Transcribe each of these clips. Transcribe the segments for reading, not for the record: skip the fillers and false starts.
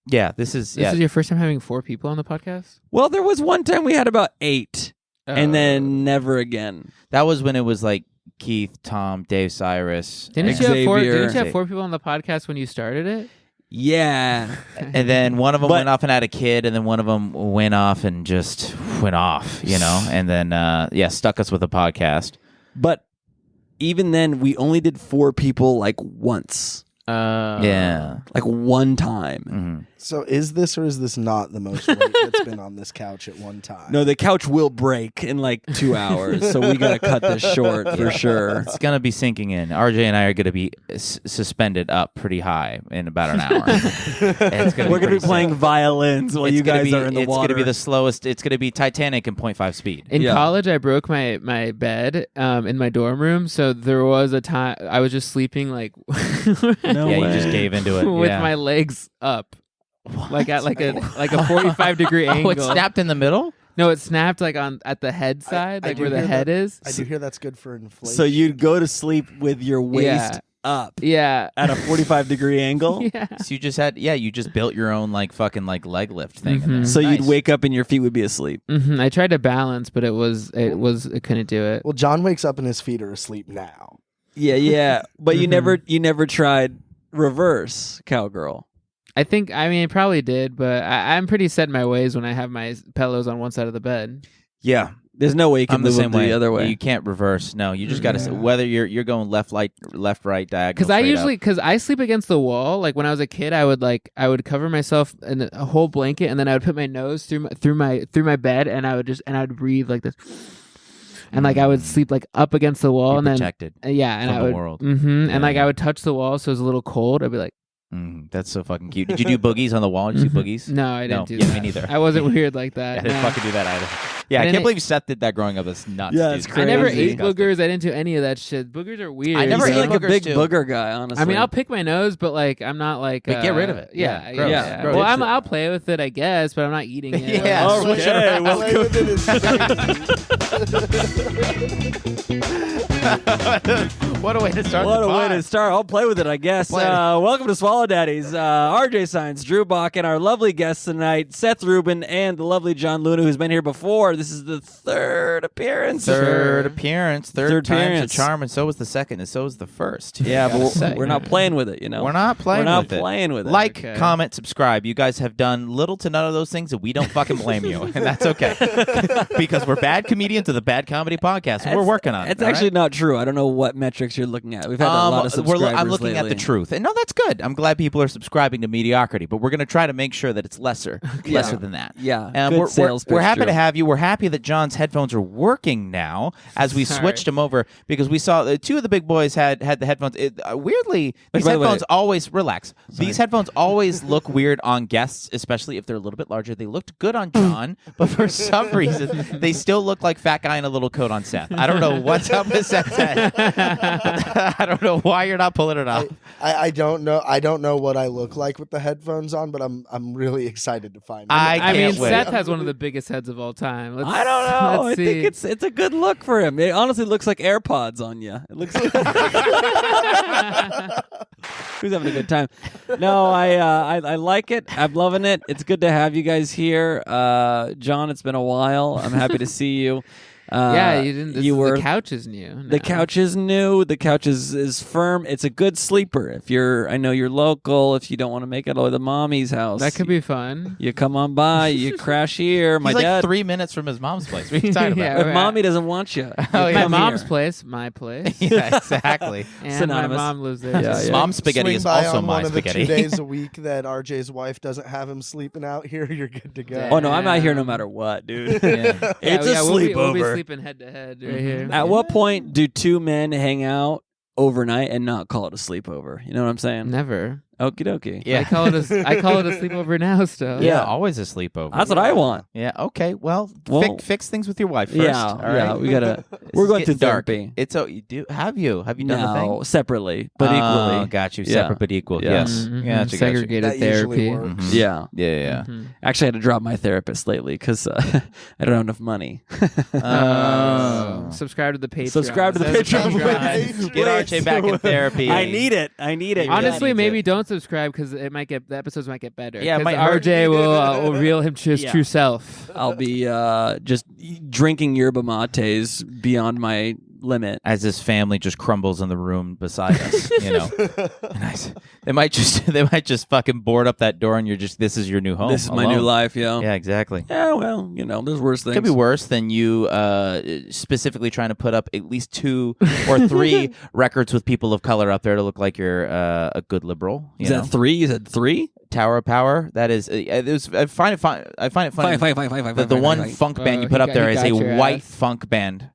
Yeah, this is your first time having 4 people on the podcast? Well, there was one time we had about 8, and then never again. That was when it was like Keith, Tom, Dave, Cyrus. Didn't you have 4 people on the podcast when you started it? Yeah. And then one of them went off and had a kid, and then one of them went off and just went off, and then stuck us with a podcast. But even then, we only did 4 people like once. Like one time. Mm-hmm. So is this or is this not the most weight that's been on this couch at one time? No, the couch will break in like 2 hours, so we gotta cut this short for sure. It's gonna be sinking in. RJ and I are gonna be suspended up pretty high in about an hour. We're gonna be playing violins while you guys are in the water. It's gonna be the slowest. It's gonna be Titanic in 0.5 speed. In college, I broke my bed in my dorm room, so there was a time I was just sleeping like No way. You just gave into it with my legs up. What? Like at like a 45-degree angle. Oh, it snapped in the middle? No, it snapped like at the head side, like where the head is. I do hear that's good for inflation. So you'd go to sleep with your waist up. Yeah. At a 45-degree angle? Yeah. So you just built your own like fucking like leg lift thing. Mm-hmm. So you'd wake up and your feet would be asleep. Mm-hmm. I tried to balance, but it couldn't do it. Well, John wakes up and his feet are asleep now. Yeah. But you never tried reverse cowgirl. I probably did, but I'm pretty set in my ways when I have my pillows on one side of the bed. Yeah. There's no way you can move them the other way. You can't reverse. No, you just got to whether you're going left, right, diagonal. Because I sleep against the wall. Like when I was a kid, I would cover myself in a whole blanket, and then I would put my nose through my bed, and I would breathe like this. And like I would sleep like up against the wall, and then protected. And I would. The world. Mm-hmm, and like I would touch the wall, so it was a little cold. I'd be like, that's so fucking cute. Did you do boogies on the wall? Did you do boogies? No, I didn't do that. Yeah, me neither. I wasn't weird like that. I didn't fucking do that either. Yeah, I can't believe Seth did that growing up. That's nuts. Yeah, dude. it's crazy. I never ate boogers. I didn't do any of that shit. Boogers are weird. I never ate like boogers a big too. booger guy, honestly. I mean, I'll pick my nose, but like I'm not like. But get rid of it. Yeah. Gross. Yeah. Gross. Well, I'll play with it, I guess, but I'm not eating it. Yeah. Okay, What a way to start. What a way to start. I'll play with it, I guess. Welcome to Swallow Daddies. RJ Science, Drew Bach, and our lovely guests tonight, Seth Rubin and the lovely John Luna, who's been here before. This is the third appearance. Third time's a charm, and so was the second, and so was the first. Yeah, but we're not playing with it, you know? We're not playing with it. Like, Okay. comment, subscribe. You guys have done little to none of those things, and we don't fucking blame you, and that's okay. Because we're bad comedians of the Bad Comedy Podcast, and we're working on it. It's actually not true. I don't know what metrics you're looking at. We've had a lot of subscribers I'm looking lately. at the truth. And no, that's good. I'm glad people are subscribing to mediocrity, but we're going to try to make sure that it's lesser than that. Yeah, good we're sales pitch, we're happy Drew. to have you. We're happy that John's headphones are working now as we switched them over because we saw two of the big boys had the headphones. Weirdly, these headphones always relax. These headphones always look weird on guests, especially if they're a little bit larger. They looked good on John, but for some reason, they still look like fat guy in a little coat on Seth. I don't know what's up with Seth's head. I don't know why you're not pulling it off. I don't know. I don't know what I look like with the headphones on, but I'm really excited to find out. I can't wait. Seth has one of the biggest heads of all time. I don't know. I see. think it's a good look for him. It honestly looks like AirPods on you. It looks like who's having a good time. No, I like it. I'm loving it. It's good to have you guys here. John, it's been a while. I'm happy to see you. The couch is new. The couch is new. The couch is firm. It's a good sleeper. I know you're local. If you don't want to make it to the mommy's house, that could be fun. You come on by. You crash here. He's like 3 minutes from his mom's place. What are you talking about? If mommy doesn't want you, my mom's place, my place. Yeah, exactly. And synonymous. my mom lives there. Yeah. Mom's spaghetti Swing is by also on my one of the spaghetti. 2 days a week that RJ's wife doesn't have him sleeping out here. You're good to go. Oh no, I'm not here no matter what, dude. Yeah. It's a sleepover. We'll be sleeping head to head right here. At what point do 2 men hang out overnight and not call it a sleepover? You know what I'm saying? Never. Okie dokie. Yeah. I call it a sleepover now still. Yeah, always a sleepover. That's what I want. Yeah. Okay. Well, fix things with your wife first. Yeah. All right? Yeah. We gotta. This We're is going through getting dark. therapy. It's you do have you done the thing? No, separately but equally. Got you. Yeah. Separate but equal. Yeah. Yes. Mhm. Gotcha. Segregated That usually therapy. works. Mhm. Yeah. Yeah. Mhm. Actually, I had to drop my therapist lately because I don't have enough money. Subscribe to the Patreon. Subscribe to the Says Patreon. John. Get RJ back in therapy. I need it. Honestly, maybe don't subscribe because the episodes might get better. Yeah, it 'Cause might hurt. RJ will reveal him to his Yeah. true self. I'll be just drinking yerba mates beyond my limit. As his family just crumbles in the room beside us, Nice. They might just fucking board up that door, and this is your new home. This is my new alone. life, yo. Yeah, exactly. Yeah, well, there's worse things. Could be worse than you specifically trying to put up at least 2 or 3 records with people of color up there to look like you're a good liberal. Is that 3? You said 3? Tower of Power? That is. I find it funny. Fine. The one funk band you put up there is a white ass. funk band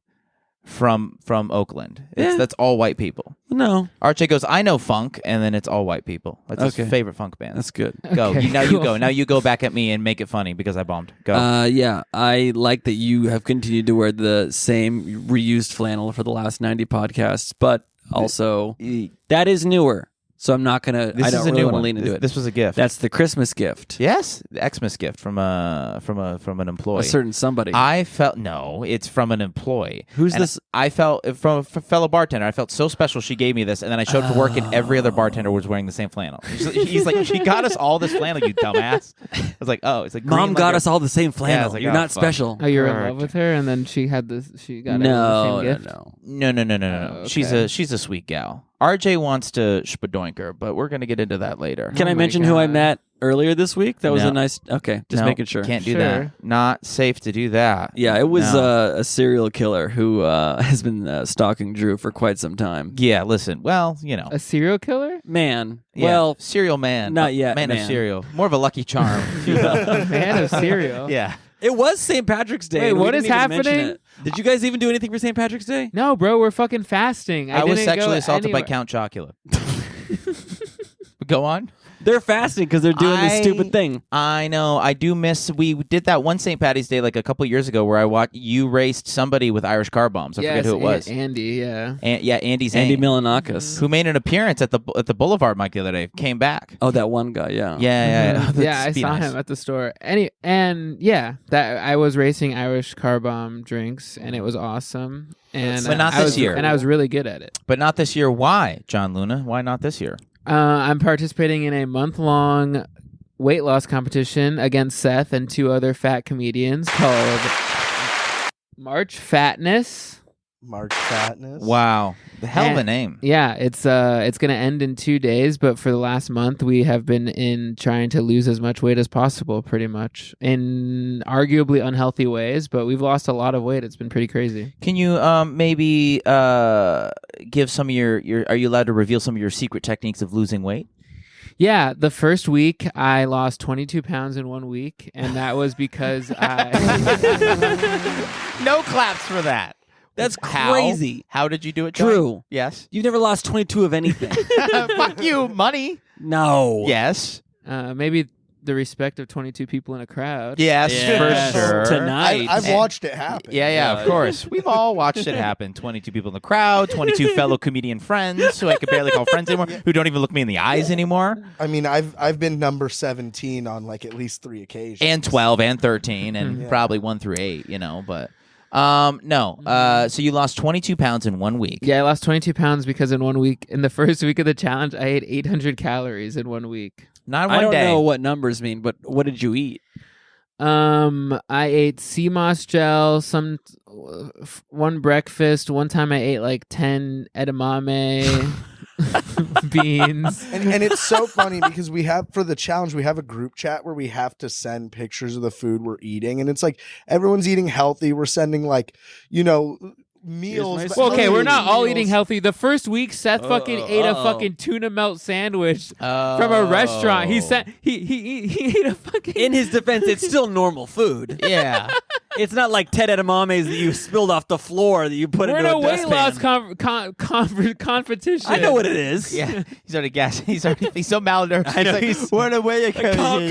from Oakland. Yeah. That's all white people. No. RJ goes, I know funk, and then it's all white people. That's his Okay. favorite funk band. That's good. Go. Okay, Now you cool. go. Now you go back at me and make it funny because I bombed. Go. Yeah, I like that you have continued to wear the same reused flannel for the last 90 podcasts, but also that is newer. So I'm not gonna. This I is don't a really new want to one. lean into it. This was a gift. That's the Christmas gift. Yes, the Xmas gift from an employee. A certain somebody. I felt no, it's from an employee. Who's And this? I felt from a fellow bartender. I felt so special. She gave me this, and then I showed for work, and every other bartender was wearing the same flannel. He's like, she got us all this flannel, you dumbass. I was like, oh, it's like Mom green got like us all the same flannel. I was like, You're oh, not fuck. special. Oh, you're in Correct. love with her, and then she got this. She got No, everyone the same gift. No. Oh, She's a sweet gal. RJ wants to spadoink her, but we're gonna get into that later. Can Oh I my mention who I God. met earlier this week? That was No. a nice. Okay, just No, making sure. Can't do Sure. that. Not safe to do that. Yeah, it was No. a serial killer who has been stalking Drew for quite some time. Yeah, listen. Well, A serial killer? Man, yeah, well, cereal man. not yet, Man of man. cereal. More of a Lucky Charm. if you will. A man of cereal? Yeah. it was St. Patrick's Day. Wait, and we what didn't is even mention happening? it. Did you guys even do anything for St. Patrick's Day? No, bro, we're fucking fasting. I was didn't sexually go assaulted by anywhere. Count Chocula. Go on. They're fasting because they're doing this stupid thing. I know. I do miss. We did that one St. Patty's Day like a couple years ago where I watched you raced somebody with Irish car bombs. I forget who it was. Andy, yeah. Andy Zane, Andy Milanakis. who made an appearance at the Boulevard Mike the other day. Came back. Oh, that one guy, yeah. Yeah. Yeah, I That'd be saw nice. him at the store. That I was racing Irish car bomb drinks, and it was awesome. And But not I this was, year. And I was really good at it. But not this year. Why, John Luna? Why not this year? I'm participating in a month-long weight loss competition against Seth and 2 other fat comedians called March Fatness. March Fatness. Wow, the hell of a And- name. Yeah, it's gonna end in 2 days, but for the last month we have been in trying to lose as much weight as possible, pretty much in arguably unhealthy ways. But we've lost a lot of weight. It's been pretty crazy. Can you maybe give some of your? Are you allowed to reveal some of your secret techniques of losing weight? Yeah, the first week I lost 22 pounds in 1 week, and that was because I. No claps for that. That's How? crazy. How did you do it, John? Drew, Yes. you've never lost 22 of anything. Fuck you, money. No. Yes. Maybe the respect of 22 people in a crowd. Yes, Yes. for sure. Tonight. I've watched it happen. Yeah, of course. We've all watched it happen. 22 people in the crowd, 22 fellow comedian friends who I could barely call friends anymore, who don't even look me in the eyes anymore, I mean, I've been number 17 on like at least 3 occasions. and 12 and 13 and Yeah. probably 1 through 8, but no. So you lost 22 pounds in 1 week. Yeah, I lost 22 pounds because in 1 week, in the first week of the challenge, I ate 800 calories in 1 week. Not in I one don't day. know what numbers mean, but what did you eat? I ate sea moss gel, one breakfast. One time I ate like 10 edamame beans. And it's so funny because we have, for the challenge, we have a group chat where we have to send pictures of the food we're eating. And it's like everyone's eating healthy. We're sending like, meals. Here's my but Well, okay, how we're many not all meals? eating healthy. The first week, Seth fucking ate a fucking tuna melt sandwich from a restaurant. He said he ate a fucking. In his defense, it's still normal food. Yeah. It's not like 10 edamames that you spilled off the floor that you put We're in into a a weight loss dustpan. competition. I know what it is. Yeah. He's already gassed. He's so malnourished. I know, He's he's- like, what a way Calm.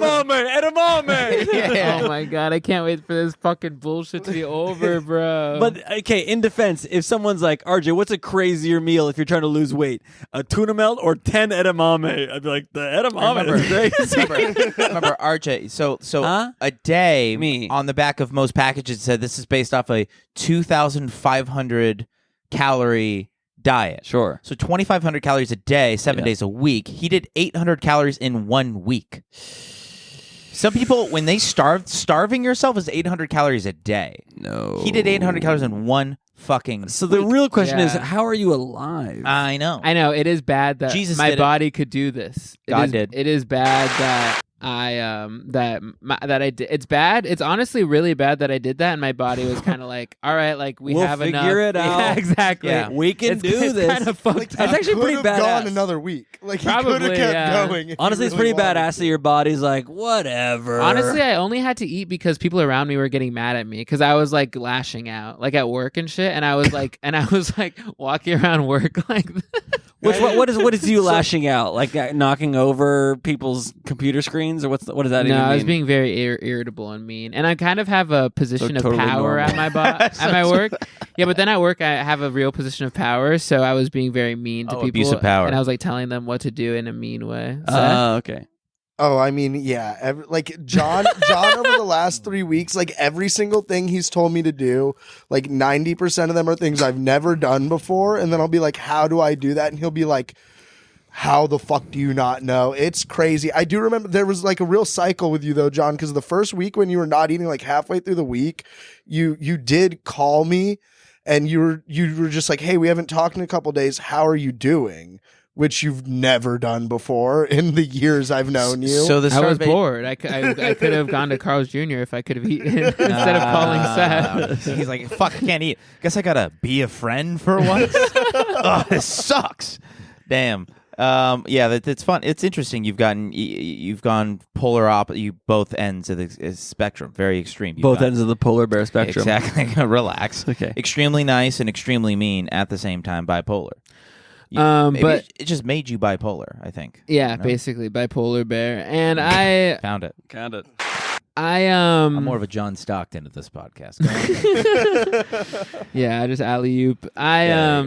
Edamame. Yeah. Oh my god, I can't wait for this fucking bullshit to be over, bro. But okay, in defense, if someone's like, RJ, what's a crazier meal if you're trying to lose weight? A tuna melt or 10 edamame? I'd be like, the edamame is crazy. Remember, RJ, so Huh? a day Me. on the back of most packages said this is based off a 2,500 calorie diet. Sure. So 2,500 calories a day, 7 days a week. He did 800 calories in 1 week. Some people, when they starving yourself is 800 calories a day. No. He did 800 calories in 1 fucking So the week. real question is, how are you alive? I know. I know it is bad that Jesus my did it. body could do this. God did. It is bad that that I did. It's bad. It's honestly really bad that I did that, and my body was kind of like, all right, like we'll have enough. figure it out. Yeah, exactly. Yeah. We can do this. Kind of fucked Like, up. That's actually he pretty could have gone badass. another week. Like he Probably, could have kept yeah. going. if he Honestly, it's really pretty wanted badass to. that your body's like, whatever. Honestly, I only had to eat because people around me were getting mad at me because I was like lashing out, like at work and shit, and I was like, walking around work like. What is you lashing out? Like knocking over people's computer screens, or what does that even mean? No, I was being very irritable and mean, and I kind of have a position of totally power normal. at my at my work. Yeah, but then at work I have a real position of power, so I was being very mean to people. Abuse of power. And I was like telling them what to do in a mean way. Okay. Oh, I mean, yeah. Like John over the last 3 weeks, like every single thing he's told me to do, like 90% of them are things I've never done before. And then I'll be like, how do I do that? And he'll be like, how the fuck do you not know? It's crazy. I do remember there was like a real cycle with you though, John, because the first week when you were not eating, like halfway through the week, you did call me and you were just like, hey, we haven't talked in a couple days. How are you doing? Which you've never done before in the years I've known you. So the I was starva- bored. I could have gone to Carl's Jr. if I could have eaten instead of calling Seth. He's like, fuck, I can't eat. Guess I gotta be a friend for once. Oh, this sucks. Damn. Yeah, it's fun. It's interesting. You've gone polar opposite. You both ends of the spectrum, very extreme. Both ends of the polar bear spectrum. Exactly. Relax. Okay. Extremely nice and extremely mean at the same time. Bipolar. Maybe But it just made you bipolar. I think. yeah, You know? basically bipolar bear, and I Found it. Count it. I'm more of a John Stockton of this podcast. Go on. yeah, I just alley oop. Yeah,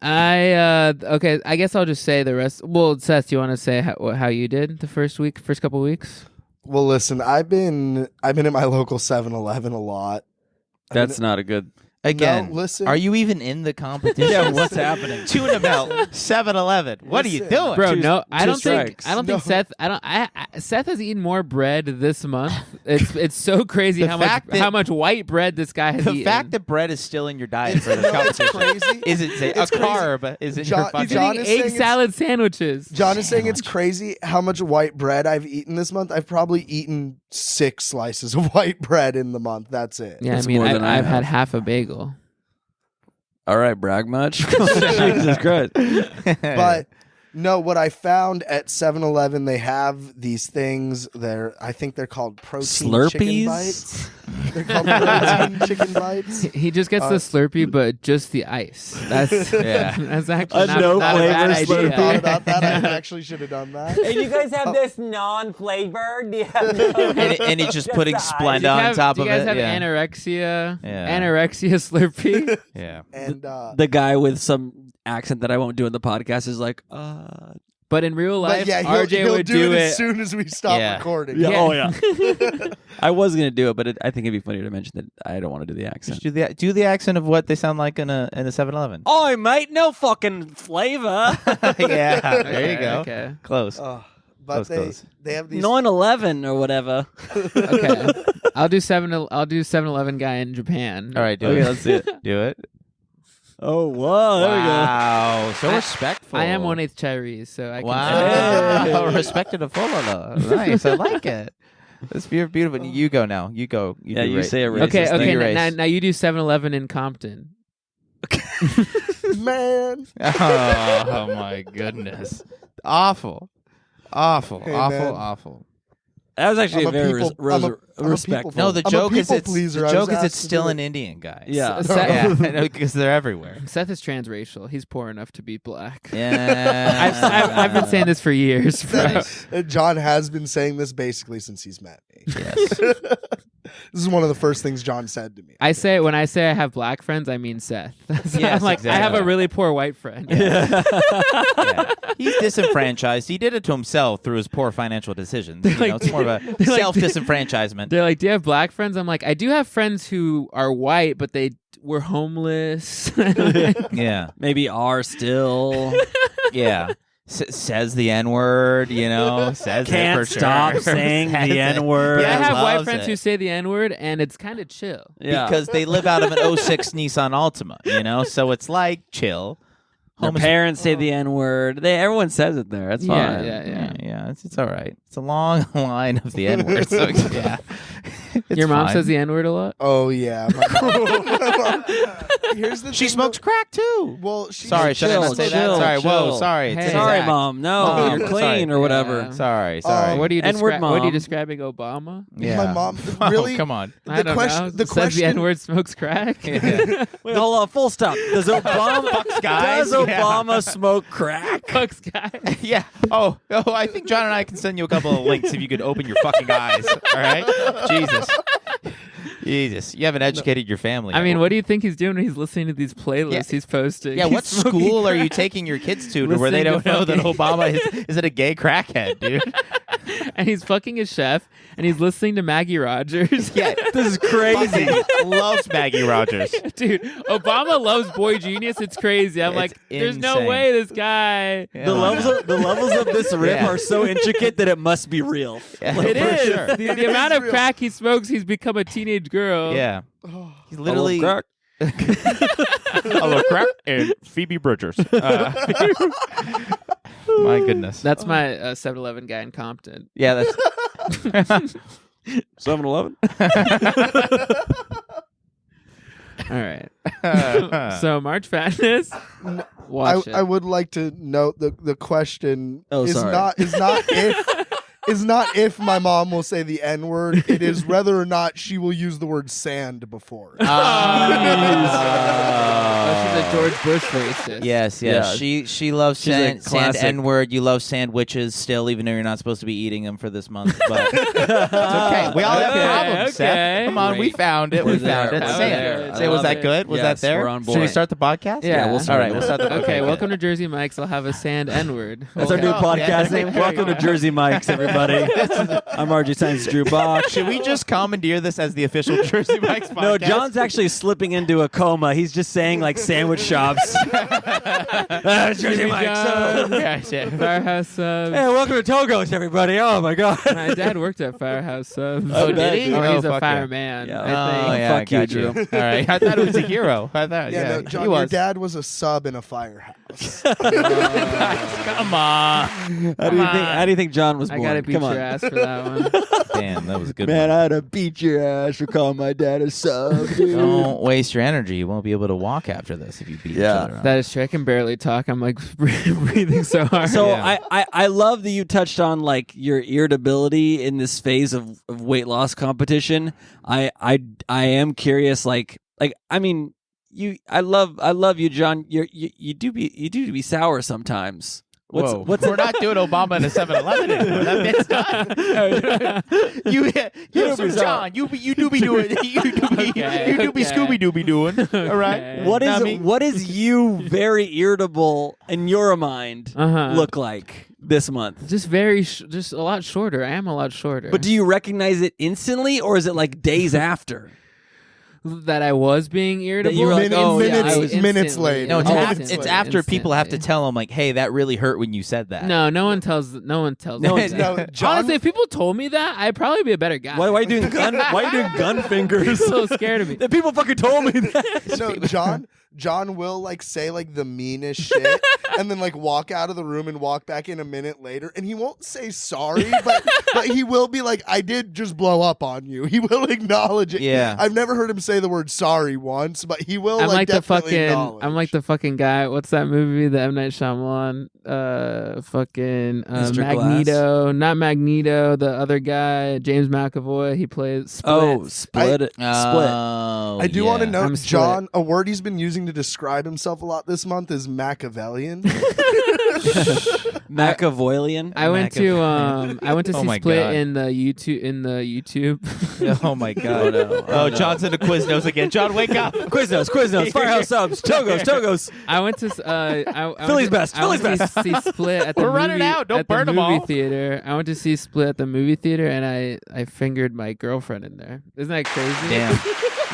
there you go. Okay, I guess I'll just say the rest. Well, Seth, do you want to say how you did the first couple weeks? Well, listen, I've been at my local 7-Eleven a lot. That's not a good. Again, No, listen. are you even in the competition? Yeah, what's happening? Tuna Melt, 7-Eleven. What are you Listen. doing? Bro, Two- no, I two don't strikes. think No. Seth. Seth has eaten more bread this month. It's so crazy The how fact that- much white bread this guy has The eaten. fact that bread is still in your diet for this It's competition crazy. is it a It's crazy. carb? Is it John- your fucking? he's John eating is saying egg it's- salad sandwiches. John is saying it's Sandwich. crazy how much white bread I've eaten this month. I've probably eaten 6 slices of white bread in the month. That's it. Yeah, It's I mean, more than I I've had have. half a bagel. All right, brag much? Jesus Christ. But no, what I found at 7-Eleven, they have these things. I think they're called protein chicken Slurpees? bites. They're called protein chicken bites. He just gets the Slurpee, but just the ice. That's Yeah. That's actually A not, no not a flavor bad I should have idea. thought about that. I actually should have done that. Hey, do you guys have this non-flavored? Do you have no- and he's just putting the ice. Splenda on top do of you guys it. have Yeah. anorexia? Yeah. Anorexia Slurpee? Yeah. And The guy with some accent that I won't do in the podcast is like, But in real life, but yeah, RJ he'll would do it it. as soon as we stop Yeah. recording. Yeah. Yeah. Oh yeah. I was gonna do it, but I think it'd be funny to mention that I don't want to do the accent. Just do the accent of what they sound like in a 7-Eleven. Oh, mate, no fucking flavor. Yeah. There you go. Okay. Close. But Close. they have these 9/11 or whatever. Okay. I'll do 7-Eleven guy in Japan. All right. Do Okay, it. let's see it. Do it. Oh, whoa, there Wow. So I- respectful. I am 1/8 Cherries, so I can. Wow. Hey. Respected a full Nice. I like it. That's beautiful. You go now. You go. Yeah, do you ra- say a racist Okay, thing. okay. You race. Now you do 7-Eleven in Compton. man. Oh my goodness. Awful. Awful. Hey, awful. man. Awful. That was actually I'm a a very people- I'm a respectful. people- No, the I'm a joke is people it's pleaser. the I joke was is it's asked to still do an it. Indian guy. Yeah. Yeah, because they're everywhere. Seth is transracial. He's poor enough to be black. Yeah. I've been saying this for years. Bro. Nice. John has been saying this basically since he's met me. Yes. This is one of the first things John said to me. When I say I have black friends, I mean Seth. So Yes, I'm like, I have a exactly. really poor white friend. Yeah. He's disenfranchised. He did it to himself through his poor financial decisions. It's more of a self-disenfranchisement. They're like, do you have black friends? I'm like, I do have friends who are white, but they were homeless. Yeah. Maybe are still. Yeah. Says the N-word, says Can't it for stop sure. saying Says the it. N-word. I have white loves friends it. who say the N-word, and it's kind of chill. Yeah. Because they live out of an 06 Nissan Altima, so it's like chill. Their parents say the N-word. Everyone says it there. That's fine. Yeah, it's all right. It's a long line of the N-word, so yeah. It's Your mom fine. says the N-word a lot? Oh yeah, my mom. Here's the She thing, smokes though. crack too. Well, she Sorry, should I not say that? chill, Sorry, whoa, chill. sorry. Hey. It's Sorry, Zach. Mom. No, Mom, you're sorry. clean or whatever. Yeah. Sorry. What are you N-word What are you mom. describing, Obama? Yeah. My mom Oh, really. come on. I don't know. The Says question. the N-word smokes crack? Yeah. Wait, hold on. Full stop. Does Obama guys. Does Obama smoke crack? Fucks guy. Yeah. Oh, I think John and I can send you a couple of links if you could open your fucking eyes. All right? Jesus. You haven't educated your family. I mean, yet. what do you think he's doing when he's listening to these playlists Yeah. he's posting? Yeah, He's what smoking school are you crack. taking your kids to where they Listening don't to know that gay- Obama is a gay crackhead, dude? And he's fucking a chef, and he's listening to Maggie Rogers. Yeah, This is crazy. fucking loves Maggie Rogers. Dude, Obama loves Boy Genius. It's crazy. I'm It's like, there's no insane. way this guy. Yeah, The why levels of this riff Yeah. are so intricate that it must be real. not? It For is. sure. The amount of crack he smokes, he's become a teenage girl. Yeah. He's literally crack. Hello, crack and Phoebe Bridgers. My goodness. That's my 7-Eleven guy in Compton. Yeah, that's 7-Eleven? All right. So March Madness. Watch it. I would like to note the question Oh, is sorry. not if my mom will say the N word. It is whether or not she will use the word sand before. Oh, she's a George Bush racist. Yes. Yeah. She loves She's a sand classic. N-word. You love sandwiches still, even though you're not supposed to be eating them for this month. But it's okay. We all have Okay, problems, Seth. okay. Come on, we Great. found it. We We're found there. it. We're Say there. it. I Say, was love that it. good? Was Yes, that there? we're on Should we board. start the podcast? Yeah. we'll All start right, it. we'll start the Okay, podcast. welcome to Jersey Mike's. I'll have a sand N-word. That's our new Oh, podcast yeah. name. Welcome to Jersey Mike's, everybody. I'm RJ Science Drew Bach. Should we just commandeer this as the official Jersey Mike's podcast? No, John's actually slipping into a coma. He's just saying like sandwich shops. Jersey Mike's. Firehouse Subs. Hey, welcome to Togo's, everybody. Oh my God. My dad worked at Firehouse Subs. Oh, did he? Oh, he's Oh, a fuck yeah. fireman. Yeah. I think. Oh, yeah, Fuck you, got you. Drew. All right. I thought it was a hero. I thought, Yeah, no, he John, your was. dad was a sub in a firehouse. Come on. How do you think John was I born? gotta beat Come on. your ass for that one. Damn, that was a good Man, one. I had to beat your ass for calling my dad a sub, dude. Don't waste your energy. You won't be able to walk after this if you beat each Yeah. other up. That is true. I can barely talk. I'm like breathing so hard. So Yeah. I love that you touched on like your irritability in this phase of weight loss competition. I am curious, like I mean I love you, John. You do be sour sometimes. Whoa. We're not doing Obama in a 7-Eleven anymore. That bit's done. So John, you do be doing you do be Okay. Scooby Dooby doing. All right. Okay. What is you very irritable in your mind look like this month? just just a lot shorter. I am a lot shorter. But do you recognize it instantly, or is it like days after? that I was being irritable. you were like, oh, yeah, minutes, I was minutes instantly- later. No, it's, Oh, it's after people have to tell him like, "Hey, that really hurt when you said that." No one tells me No, that. John- Honestly, if people told me that, I'd probably be a better guy. Why are you doing gun? Why are you doing gun fingers? so scared of me. The people fucking told me that. So John will like say like the meanest shit and then like walk out of the room and walk back in a minute later, and he won't say sorry, but he will be like, I did just blow up on you. He will acknowledge it. Yeah. I've never heard him say the word sorry once, but he will I'm like the definitely fucking. acknowledge. I'm like the fucking guy. What's that movie? The M Night Shyamalan. Fucking Mr. Magneto. Not Magneto. The other guy, James McAvoy. He plays. Split. Oh, split. Oh, I do want to yeah. note, I'm split. John, a word he's been using to describe himself a lot this month is Machiavellian. Machiavellian. I went to Oh see my Split God. in the YouTube. Oh my God. Oh, no. John's in the Quiznos again. John, wake up. Quiznos, Firehouse Subs, Togos. I went to I Philly's went to- best, I went Philly's to see Split at the We're movie, running out. Don't at burn the 'em movie all. theater. I went to see Split at the movie theater, and I fingered my girlfriend in there. Isn't that crazy? Damn.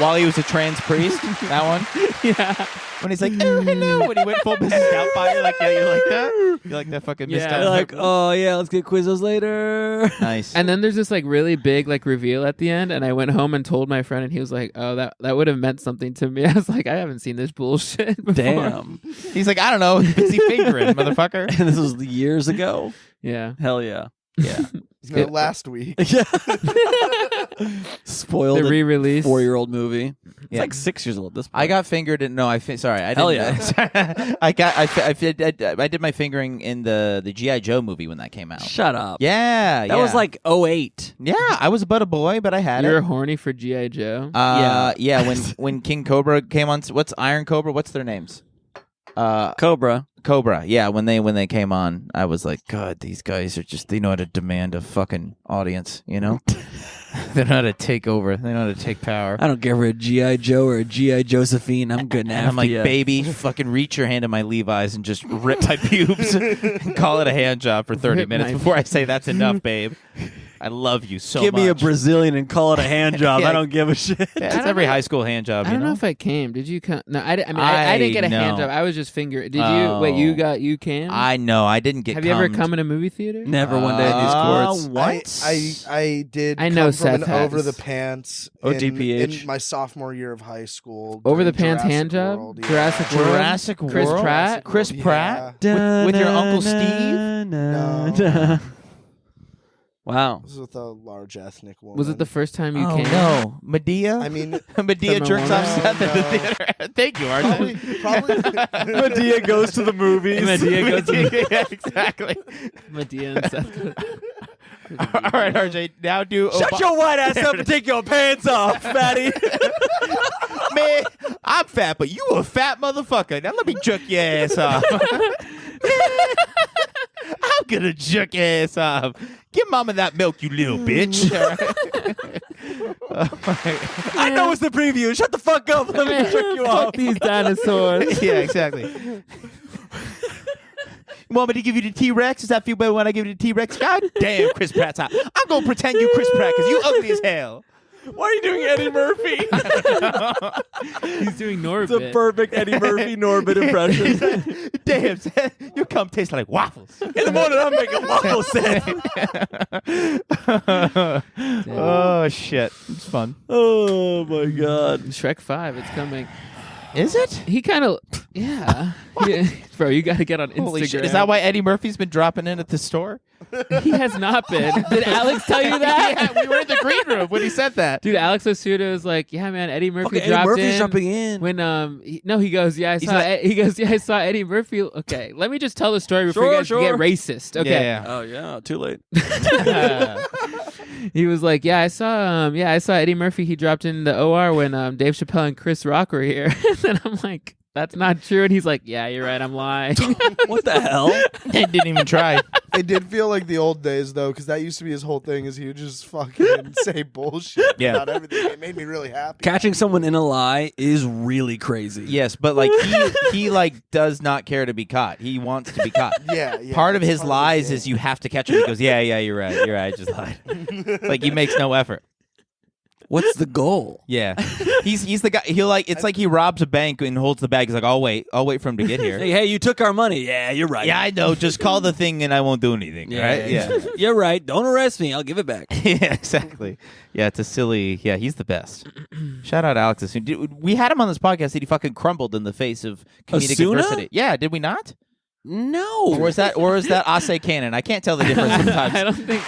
While he was a trans priest, that one. Yeah. When he's like, oh, hello. When he went full Mrs. Doubtfire, you're like, yeah, you like that? You like that fucking Miss Yeah. You're like, Doubtfire? oh yeah, let's get Quiznos later. Nice. And then there's this like really big like reveal at the end, and I went home and told my friend, and he was like, "Oh, that would have meant something to me." I was like, "I haven't seen this bullshit before." Damn. He's like, I don't know. Busy fingering, motherfucker. And this was years ago. Yeah. Hell yeah. Yeah. No, last week. Yeah. Spoiled The re-release. 4-year-old movie. It's Yeah. like 6 years old at this point. I got fingered in sorry, I Hell didn't. I did my fingering in the G.I. Joe movie when that came out. Shut up. Yeah. That was like 08. Yeah, I was but a boy, but I had You're it. horny for GI Joe. Yeah, when King Cobra came on, what's Iron Cobra? What's their names? Cobra. Cobra. Yeah, when they came on, I was like, God, these guys are just, they know how to demand a fucking audience, you know? They know how to take over. They know how to take power. I don't care if we're a G.I. Joe or a G.I. Josephine. I'm good And after I'm like, ya. baby, fucking reach your hand in my Levi's and just rip my pubes and call it a hand job for 30 Rip minutes my- before I say that's enough, babe. I love you so Give much. me a Brazilian and call it a hand job. Yeah. I don't give a shit. Yeah, I it's don't every know. hii school hand job, I you don't know know? if I came. Did you come? No, I didn't get a hand know. job. I was just fingering. Did you? Oh. Wait, you came? I know. I didn't get Have you ever cummed. come in a movie theater? Never one day in these courts. Once? I did. I know come Seth from an has. over the pants. OTPH. in my sophomore year of high school. Over the during pants Jurassic hand job? World, yeah. Jurassic World? Jurassic Chris World? Pratt? Chris Yeah. Pratt? With your Uncle Steve? No. Wow. This is with a large ethnic woman. Was it the first time you Oh, came? no. Medea? I mean, Medea Summer jerks off Wonder? Seth at the No. theater. Thank you, Arthur. probably. Medea goes to the movies. Medea goes to Yeah, exactly. Medea and Seth. All right, RJ, now do Shut your white ass up and take your pants off, fatty. Man, I'm fat, but you a fat motherfucker. Now let me jerk your ass off. I'm gonna jerk your ass off. Give mama that milk, you little bitch. I know it's the preview. Shut the fuck up. Let me jerk you off. Fuck these dinosaurs. Yeah, exactly. You want me to give you the T-Rex? Does that feel better when I give you the T-Rex? God damn, Chris Pratt's hot. I'm gonna pretend you Chris Pratt because you ugly as hell. Why are you doing Eddie Murphy? He's doing It's a Norbit. perfect Eddie Murphy Norbit impression. Damn, Seth, your cum tastes like waffles. In the morning, I'm making waffle set. Oh shit, it's fun. Oh my god. Shrek 5, it's coming. Is it? He kind of, yeah. Bro, you got to get on Instagram. Holy shit! Is that why Eddie Murphy's been dropping in at the store? He has not been. Did Alex tell you that? Yeah, we were in the green room when he said that. Dude, Alex Osuda was like, "Yeah, man, Eddie Murphy Okay, Eddie dropped Murphy's in." jumping in. When he goes, "Yeah, I He's saw." like- He goes, "Yeah, I saw Eddie Murphy." Okay, let me just tell the story before you guys Sure. get racist. Okay. Yeah. Oh yeah, too late. He was like, "Yeah, I saw Eddie Murphy. He dropped in the OR when Dave Chappelle and Chris Rock were here." And I'm like, "That's not true." And he's like, "Yeah, you're right. I'm lying." What the hell? He didn't even try. It did feel like the old days though, because that used to be his whole thing. Is he would just fucking say bullshit Yeah. about everything. It made me really happy. Catching someone in a lie is really crazy. Yes, but like he like does not care to be caught. He wants to be caught. Yeah. Part of it's his part lies the is you have to catch him. He goes, yeah, you're right. I just lied. Like he makes no effort. What's the goal? Yeah, he's the guy. He'll like it's like he robs a bank and holds the bag. He's like, I'll wait for him to get here. Hey, you took our money. Yeah, you're right. Yeah, I know. Just call the thing and I won't do anything. Right? Yeah. You're right. Don't arrest me. I'll give it back. Yeah, exactly. Yeah, it's a silly. Yeah, he's the best. Shout out Alex Asuna. We had him on this podcast that he fucking crumbled in the face of comedic Asuna? adversity. Yeah, did we not? No. Or is that Ase Cannon? I can't tell the difference sometimes. I don't think.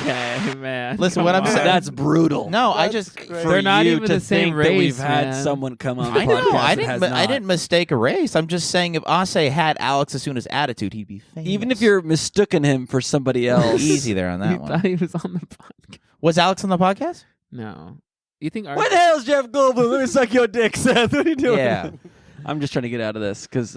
Okay, man. Listen, Come what I'm on. saying- That's brutal. No, I That's just great. For They're not you even to the same think that we've race, had man. someone come on the I podcast know. I that has didn't. I not. didn't mistake a race. I'm just saying if Ase had Alex Asuna's attitude, he'd be famous. Even if you're mistaken him for somebody else. easy there on You that thought one. he was on the podcast? Was Alex on the podcast? No. You think? What the hell's Jeff Goldblum? Let me suck your dick, Seth. What are you doing? Yeah. I'm just trying to get out of this because,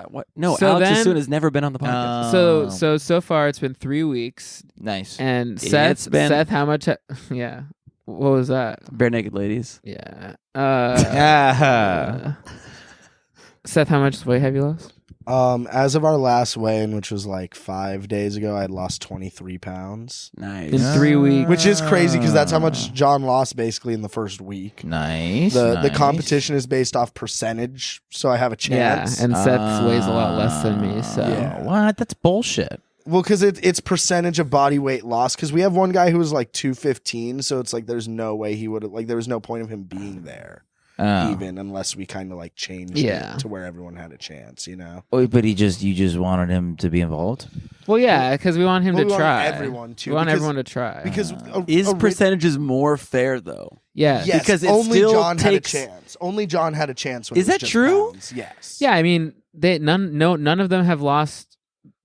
what? No, So Alex then- Assoon has never been on the podcast. So far it's been 3 weeks, Nice. and It's been- Seth, how much? Yeah, what was that? Bare naked ladies. Yeah. Ah. Seth, how much weight have you lost? As of our last weigh-in, which was like 5 days ago, I had lost 23 pounds. Nice. In 3 weeks. Which is crazy because that's how much John lost basically in the first week. Nice. The nice. competition is based off percentage, so I have a chance. Yeah, and Seth weighs a lot less than me, so. Yeah. What? That's bullshit. Well, because it's percentage of body weight loss. Because we have one guy who was like 215, so it's like there's no way he would like there was no point of him being there even unless we kind of like changed it to where everyone had a chance, you know. Oh, but you just wanted him to be involved. Well, yeah, because we want him Well, to we want try. everyone to, We want because- everyone to try. Because Is percentages more fair though? yeah. yes, because it only still John takes- had a chance. Only John had a chance. When Is it was that just true? pounds. Yes. Yeah, I mean, none of them have lost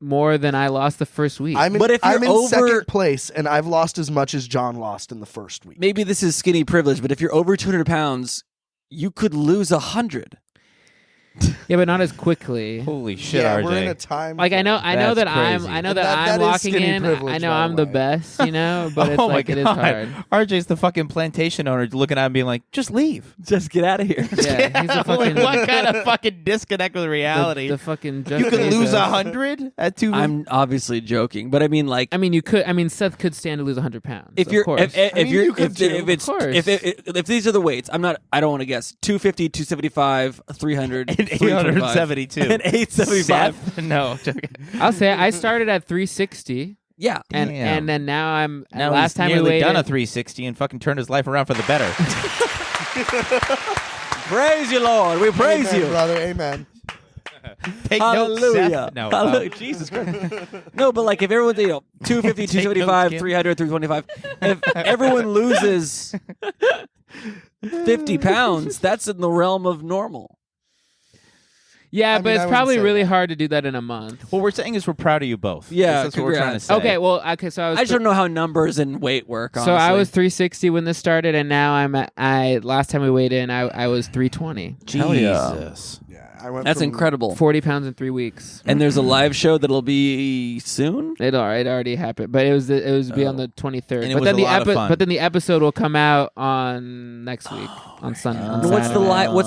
more than I lost the first week. I'm in, But if you're I'm in over- second place, and I've lost as much as John lost in the first week. Maybe this is skinny privilege, but if you're over 200 pounds, you could lose 100. yeah, but not as quickly. Holy shit, yeah, RJ. we're in a time. Like I know That's that crazy. I know And that that I'm is locking skinny in. privilege, I know by the I'm the way. best, you know, but it's oh like my it is God. hard. RJ's the fucking plantation owner looking at him being like, just leave. Just get out of here. Yeah, he's the Like, fucking what kind of fucking disconnect with reality? the fucking Jeff You could lose Bezos. 100 at 2. I'm obviously joking, but I mean, like, I mean, you could. I mean, Seth could stand to lose 100 pounds. if of you're course. if mean, you're you could if, too. if it's Of course. if these are the weights, I don't want to guess. 250, 275, 300, and 872. and 875. Seth? No. joking. I'll say I started at 360, Yeah. and Damn. then now I'm. Now last he's time we nearly weighed done a in- 360 and fucking turned his life around for the better. Praise you, Lord. We praise Amen, you. brother. Amen. Take notes, Hallelujah. Seth. No. Hallelujah. Jesus Christ. No, but like if everyone's, 250, Take 275, notes, 300, 325, if everyone loses 50 pounds, that's in the realm of normal. Yeah, I but mean, I it's wouldn't probably say really that. hard to do that in a month. What we're saying is we're proud of you both. Yeah, That's what we're trying to congrats. say. Okay, well, so I was. I just don't know how numbers and weight work, honestly. So I was 360 when this started, and now I'm at. Last time we weighed in, I was 320. Hell yeah. Jesus. Yeah, I went. That's from, incredible. 40 pounds in 3 weeks. And there's a live show that'll be soon? It already happened, but it was be on the 23rd. And it but was then a the lot of fun. But then the episode will come out on next week on Sunday. And what's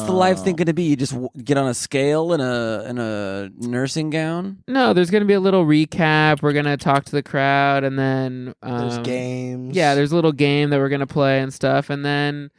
the live thing going to be? You just get on a scale in a nursing gown? No, there's going to be a little recap. We're going to talk to the crowd, and then There's games. Yeah, there's a little game that we're going to play and stuff, and then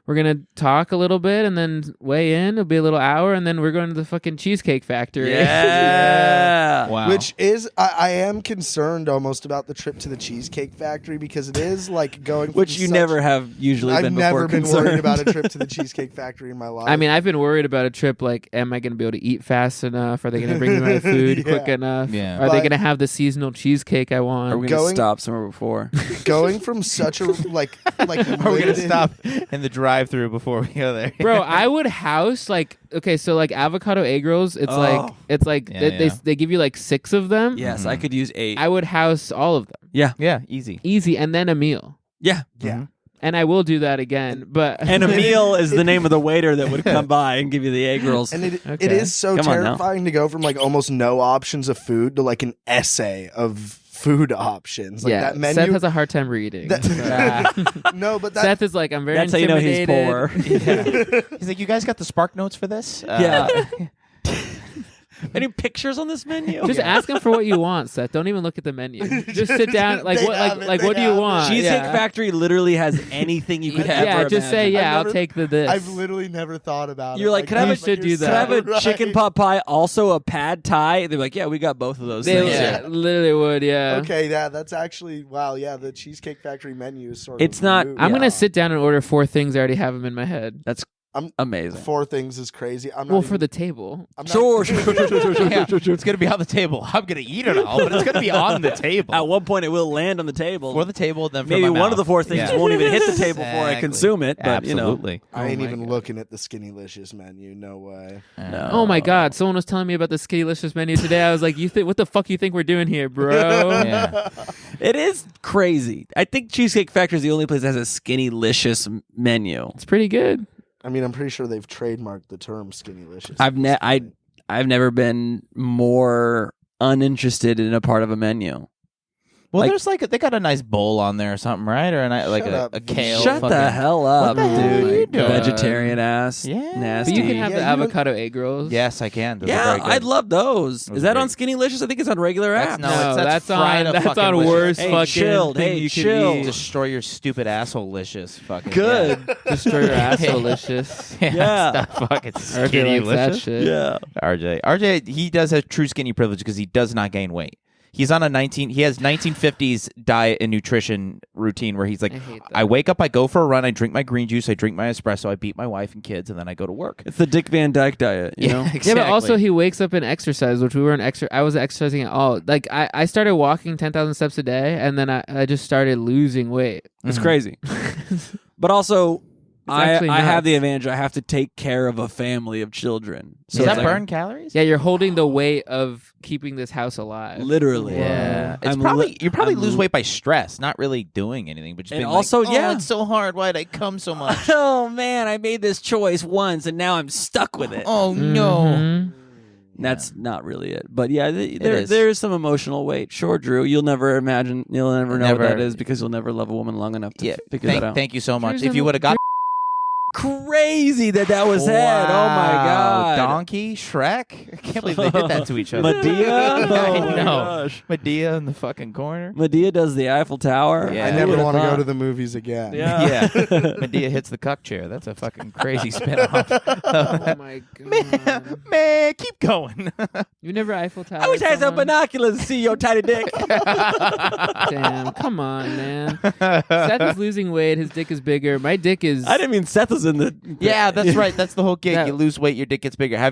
we're going to talk a little bit and then weigh in. It'll be a little hour, and then we're going to the fucking Cheesecake Factory. Yeah. Wow. Which is, I am concerned almost about the trip to the Cheesecake Factory because it is like going. From Which you such- never have usually I've been never before been concerned. worried about a trip to the Cheesecake Factory in my life. I mean, I've been worried about a trip. Like, am I going to be able to eat fast enough? Are they going to bring me my food quick Yeah. enough? Yeah. Are they But- going to have the seasonal cheesecake I want? Are we going to Going- stop somewhere before? going from such a like Are we going to limited- stop in the drive-through before we go there? Bro, I would house like so like avocado egg rolls. It's Oh. like Yeah, they yeah. give you like 6 of them. Yes, I could use 8. I would house all of them, Yeah, easy. easy, and then a meal. Yeah. Yeah. And I will do that again. But And a meal is the name of the waiter that would come by and give you the egg rolls. And it Okay. is so Come on now. terrifying to go from like almost no options of food to like an essay of food options. Like yeah, that menu. Seth has a hard time reading. no, but that Seth is like, I'm very That's how you know he's intimidated. poor. He's like, you guys got the spark notes for this? Yeah. Any pictures on this menu? Just ask him for what you want, Seth. Don't even look at the menu. Just sit down. Like They what? have it, Like they what do you have it. want? Cheesecake yeah. Factory literally has anything you could ever Yeah, just say imagine. yeah. I've I'll never- take this. I've literally never thought about You're it. like, can I have You a- should do you're that. Can I have a so chicken right. pot pie, also a pad thai? They're like, yeah, we got both of those They things. literally would. Yeah. Okay, yeah, that's actually wow. Yeah, the Cheesecake Factory menu is sort It's of. not- removed. I'm Yeah. gonna sit down and order 4 things. I already have them in my head. That's I'm- amazing. 4 things is crazy. I'm not Well, even, for the table. I'm not- Sure. Yeah, it's going to be on the table. I'm going to eat it all, but it's going to be on the table. At one point, it will land on the table. For the table, then for Maybe my one of mouth. the 4 things Yeah. won't even hit the table before I Exactly. consume it. But Absolutely. I ain't my even God. looking at the Skinnylicious menu. No way. No. Oh my God! Someone was telling me about the Skinnylicious menu today. I was like, "You think what the fuck you think we're doing here, bro?" Yeah. It is crazy. I think Cheesecake Factory is the only place that has a skinny-licious menu. It's pretty good. I mean, I'm pretty sure they've trademarked the term Skinnylicious. I've never been more uninterested in a part of a menu. Well, there's they got a nice bowl on there or something, right? Or a kale. Shut the hell up, What the hell dude. are you doing? Vegetarian ass. Yeah. Nasty. But you can have the Yeah, you don't- avocado egg rolls. Yes, I can. Those are Yeah, very good. I'd love those. Those Is are that on great. Skinnylicious? I think it's on regular That's apps. no, that's on fried that's fucking on licious. worst Hey, fucking chilled. thing Hey, you can chill. eat. Destroy your stupid asshole licious. Fucking Good. Destroy your asshole delicious. Yeah. Stop fucking RJ skinny likes that licious. shit. Yeah. RJ, he does have true skinny privilege because he does not gain weight. He's on he has 1950s diet and nutrition routine where he's like, I hate that. I wake up, I go for a run, I drink my green juice, I drink my espresso, I beat my wife and kids, and then I go to work. It's the Dick Van Dyke diet, you know? Exactly. Yeah, but also he wakes up and exercises, which we weren't I wasn't exercising at all. Like I started walking 10,000 steps a day, and then I just started losing weight. It's crazy. But also, I actually have the nuts. advantage. I have to take care of a family of children. So Does it's that like- burn calories? Yeah, you're holding the weight of keeping this house alive. Literally. Yeah, it's I'm probably you probably I'm lose weight by stress, not really doing anything, but just And being also, like, yeah. oh, it's so hard. Why'd I come so much? Oh man, I made this choice once, and now I'm stuck with it. Oh no! Mhm. That's not really it. But yeah, is. there is some emotional weight. Sure, Drew. You'll never know what Never. that is because you'll never love a woman long enough to Yeah, figure that out. thank you so much. Drew's If you in- would have got Crazy that was said. Oh my god. Donkey, Shrek. I can't believe they did that to each other. Medea? I Oh my know. gosh. Medea in the fucking corner. Medea does the Eiffel Tower. Yeah. I Who never would've want to go thought? to the movies again. Yeah. Yeah, Medea hits the cuck chair. That's a fucking crazy spinoff. Oh my god. Man, keep going. You never Eiffel Tower. I wish I had some someone? binoculars to see your tiny dick. Damn, come on, man. Seth is losing weight. His dick is bigger. My dick is. I didn't mean Seth was in the. Yeah, that's right. That's the whole gig. Yeah. You lose weight, your dick gets bigger. How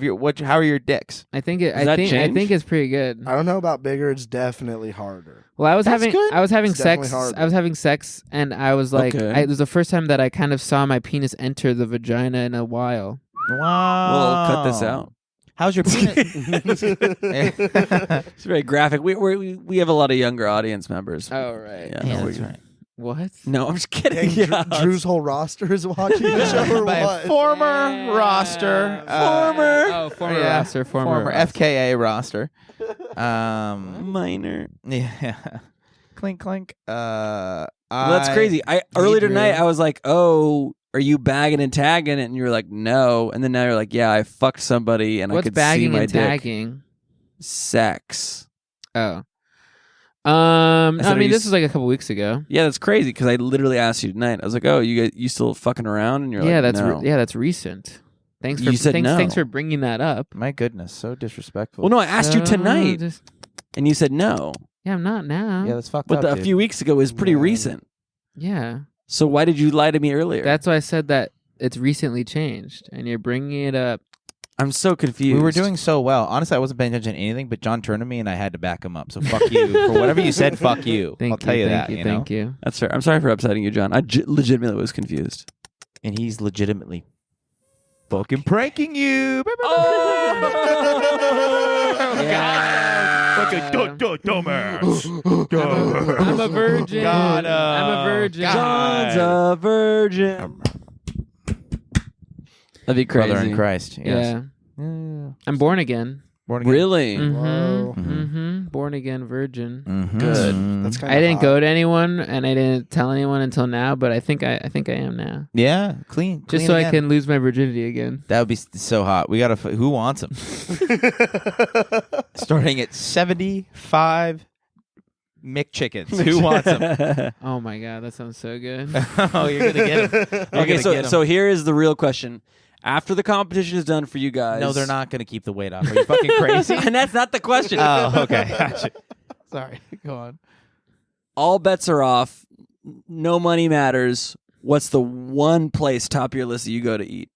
are your dicks? I think it. Does that I change? think it's pretty good. I don't know about bigger. It's definitely harder. Well, I was That's having good. I was having It's definitely sex. hard. I was having sex, and I was like, Okay. it was the first time that I kind of saw my penis enter the vagina in a while. Wow. We'll cut this out. How's your penis? It's very graphic. We have a lot of younger audience members. Oh right. Yeah, Yeah, no, that's we- right. What? No, I'm just kidding. Dang, Yeah. Drew's whole roster is watching the show or By what? former Yeah. roster. Former yeah, roster. Former roster. FKA roster. Minor. Yeah. Clink clink. Well, that's crazy. Earlier tonight I was like, "Oh, are you bagging and tagging it?" And you were like, "No." And then now you're like, "Yeah, I fucked somebody and I What's could see bagging my and dick." tagging? Sex. Oh. said, I are mean, you this was like a couple weeks ago. Yeah, that's crazy because I literally asked you tonight. I was like, "Oh, you still fucking around?" And you're Yeah, like, that's "No." that's recent. Thanks for You said no. thanks for bringing that up. My goodness, so disrespectful. Well, no, I asked you tonight, Just- and you said no. yeah, I'm not now. Yeah, that's fucked But up. a few weeks ago was pretty Yeah. recent. Yeah. So why did you lie to me earlier? That's why I said that it's recently changed, and you're bringing it up. I'm so confused. We were doing so well. Honestly, I wasn't paying attention to anything, but John turned to me and I had to back him up. So fuck you. For whatever you said, fuck you. Thank I'll tell you thank that. you, know? thank you. That's fair. I'm sorry for upsetting you, John. I legitimately was confused. And he's legitimately fucking pranking you. Dumbass. I'm a virgin. Got him. I'm a virgin. God. John's a virgin. That'd be crazy. Brother in Christ. Yes. Yeah. Yeah. I'm born again. Born again. Really? Whoa. Born again virgin. Mhm. Good. That's kind I of didn't go to anyone, and I didn't tell anyone until now. But I think I am now, Yeah, clean. just clean so again. I can lose my virginity again. That would be so hot. We gotta. Who wants him? Starting at 75 McChickens. Who wants him? Oh my god, that sounds so good. Oh, you're gonna get him. You're Okay, gonna get him. so here is the real question. After the competition is done for you guys. No, they're not gonna keep the weight off. Are you fucking crazy? And that's not the question. Oh, okay. Gotcha. Sorry. Go on. All bets are off. No money matters. What's the one place top of your list that you go to eat?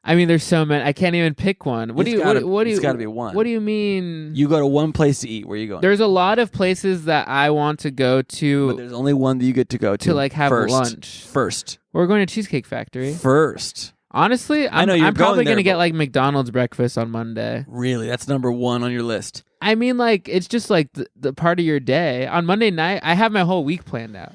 I mean, there's so many. I can't even pick one. What do you? What do you? It's got to be one. What do you mean? You go to one place to eat. Where are you going? There's a lot of places that I want to go but to. there's only one that you get to go to. like, have first. lunch. First. We're going to Cheesecake Factory. First. Honestly, I know you're I'm probably going there, gonna get but- like McDonald's breakfast on Monday. Really? That's number one on your list. I mean, like it's just like the part of your day. On Monday night, I have my whole week planned out.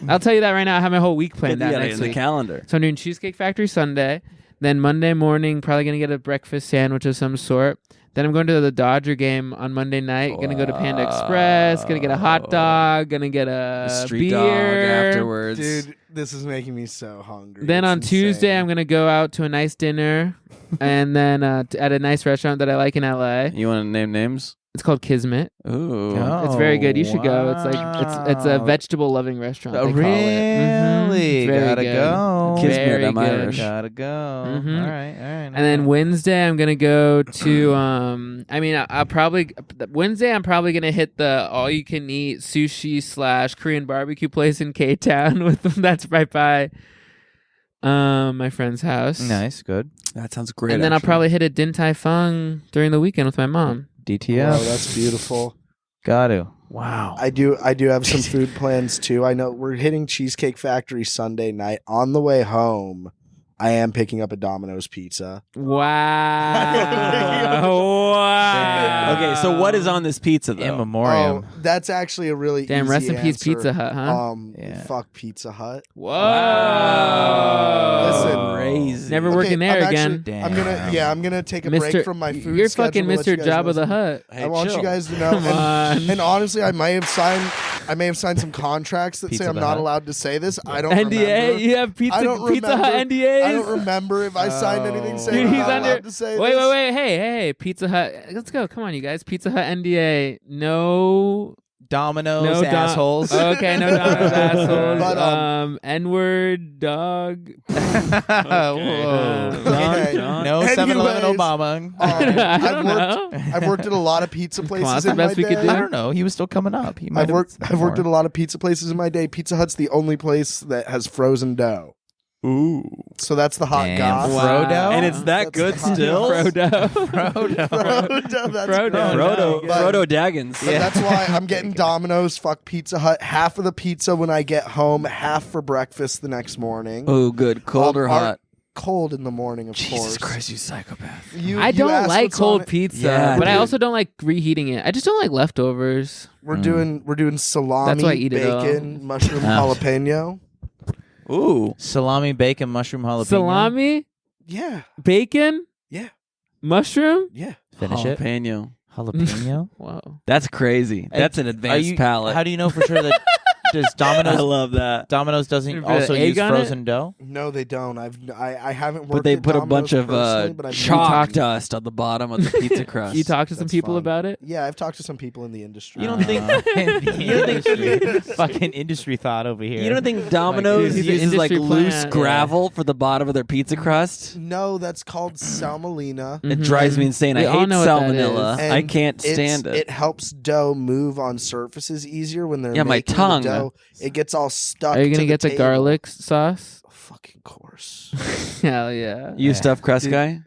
I'll tell you that right now. I have my whole week planned out in next the week. calendar. So I'm doing Cheesecake Factory Sunday. Then Monday morning, probably going to get a breakfast sandwich of some sort. Then I'm going to the Dodger game on Monday night. Going to go to Panda Express. Going to get a hot dog. Going to get a street beer. dog afterwards. Dude, this is making me so hungry. Then It's on Tuesday, insane. I'm going to go out to a nice dinner. And then at a nice restaurant that I like in LA. You want to name names? It's called Kismet. Ooh. It's very good. You should go. It's like it's a vegetable loving restaurant. They call it. Really? It's very Gotta good. go. Kismet, Very I'm good. Irish. Gotta go. Mhm. All right. And then Wednesday, I'm gonna go to. I'll probably Wednesday. I'm probably gonna hit the all-you-can-eat sushi / Korean barbecue place in K-Town with that's right by my friend's house. Nice, good. That sounds great. And then I'll actually. probably hit a Din Tai Fung during the weekend with my mom. DTF. Whoa, that's beautiful. Got to. Wow. I do have some food plans too. I know we're hitting Cheesecake Factory Sunday night. On the way home, I am picking up a Domino's pizza. Wow. Okay, so what is on this pizza though? In memoriam. Oh, that's actually a really Damn, easy rest in peace, answer. Pizza Hut, huh? Yeah. Fuck Pizza Hut. Whoa. Listen, crazy. Never Okay, working there I'm again. actually- I'm gonna take a break from my food. You're schedule fucking to let you Mr. guys Jabba know the some- Hutt. Hey, I want chill. you guys to know. Come on. And honestly, I may have signed some contracts that Pizza say I'm the not Hut. allowed to say this. I don't NDA? remember. You have I don't Pizza Hut remember. NDAs? I don't remember if I signed anything saying Dude, I'm he's not under. allowed to say Wait, this. wait. Hey, Pizza Hut. Let's go. Come on, you guys. Pizza Hut NDA. No. Domino's assholes. Okay, no Domino's assholes. But, N-word, dog. Whoa. Okay. No Anyways, 7-Eleven Obama. I don't know. I've worked at a lot of pizza places that's the in my best we could day. do. I don't know. He was still coming up. He might I've worked at a lot of pizza places in my day. Pizza Hut's the only place that has frozen dough. Ooh. So that's the hot Damn. goss. Frodo? And it's that That's good hot. still? Frodo. Frodo, that's Frodo. great. Frodo, But- Frodo Daggins. But that's why I'm getting Domino's. Fuck Pizza Hut. Half of the pizza when I get home, half for breakfast the next morning. Oh, good. Cold or Our- hot? Cold in the morning, of Jesus course. Christ, you psychopath. I don't asked like what's on cold it. pizza, Yeah, but I dude. also don't like reheating it. I just don't like leftovers. We're doing salami, That's why I eat it all. bacon, mushroom Oh. jalapeno. Ooh. Salami, bacon, mushroom, jalapeno. Salami, Yeah, bacon, yeah, mushroom. yeah. Finish it. Jalapeno. Jalapeno. Whoa. That's crazy. That's an Are advanced you, palate. How do you know for sure that does I Domino's love that. Domino's doesn't Put also egg use on it? frozen dough? No, they don't. I haven't worked. But they at put a Domino's bunch of personally, but I've chalk talked- dust on the bottom of the pizza crust. You talk to some That's people fine. about it? Yeah, I've talked to some people in the industry. You don't think- industry, fucking industry thought over here? You don't think Domino's He's an uses like industry loose plant. gravel for the bottom of their pizza crust? No, that's called salmonella. It drives me insane. We I all hate know what that salmonella. is. And I can't it's- stand it. It helps dough move on surfaces easier when they're Yeah, my making tongue. The dough. It gets all stuck. Are you to gonna get the table. garlic sauce? Fucking course. Hell yeah. You stuffed crust Dude. guy?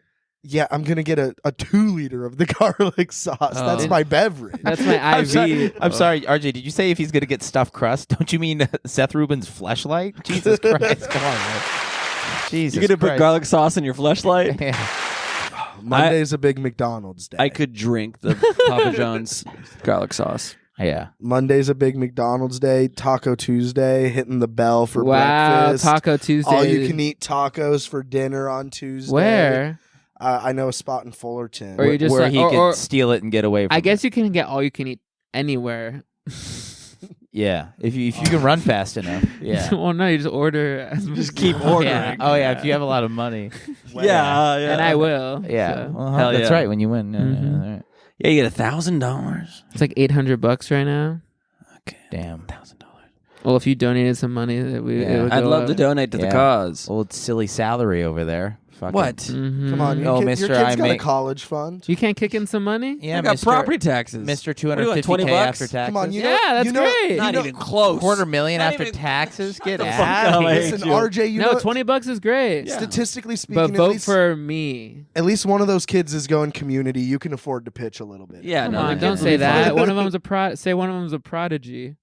Yeah, I'm gonna get a 2 liter of the garlic sauce. That's Oh. my beverage. That's my I'm IV. sorry, RJ. Did you say if he's gonna get stuffed crust? Don't you mean Seth Rubin's fleshlight? Jesus Christ! Come on, man. Jesus. You gonna put Christ. garlic sauce in your fleshlight? Yeah. Monday's a big McDonald's day. I could drink the Papa John's garlic sauce. Yeah. Monday's a big McDonald's day. Taco Tuesday, hitting the bell for Wow, breakfast. Taco Tuesday. All you can eat tacos for dinner on Tuesday. Where? I know a spot in Fullerton. Or you just where like, he or- could steal it and get away from I it. guess you can get all you can eat anywhere. Yeah. If you can run fast enough. Yeah. Well, no, you just order. Just keep ordering. Yeah. Oh yeah. If you have a lot of money. Yeah, And I will. Yeah. so. Well, Hell that's yeah. right. When you win. Yeah, Mhm. all right. Yeah, you get $1,000. It's like $800 right now. Okay. Damn. $1,000. Well, if you donated some money, that we Yeah. it would I'd go love up. to donate to the Yeah. cause. Old silly salary over there. Fucking. What? Mhm. Come on, Oh, your mister, kid's I got a make- college fund. You can't kick in some money? Yeah. I got Mr. property taxes. Mr. What do you want, 250K $20? after taxes. Come on, you Yeah, know, that's you know, great. you Not know- even close. $250,000 Not after even- taxes. Get the fuck out out of of here. here. Listen, you. RJ, you No, know, $20 is great. statistically speaking, But at vote least, for me. at least one of those kids is going community. You can afford to pitch a little bit. Yeah, Come no, on, the don't kids say will be that. fine. One of them's a say one of them's a prodigy.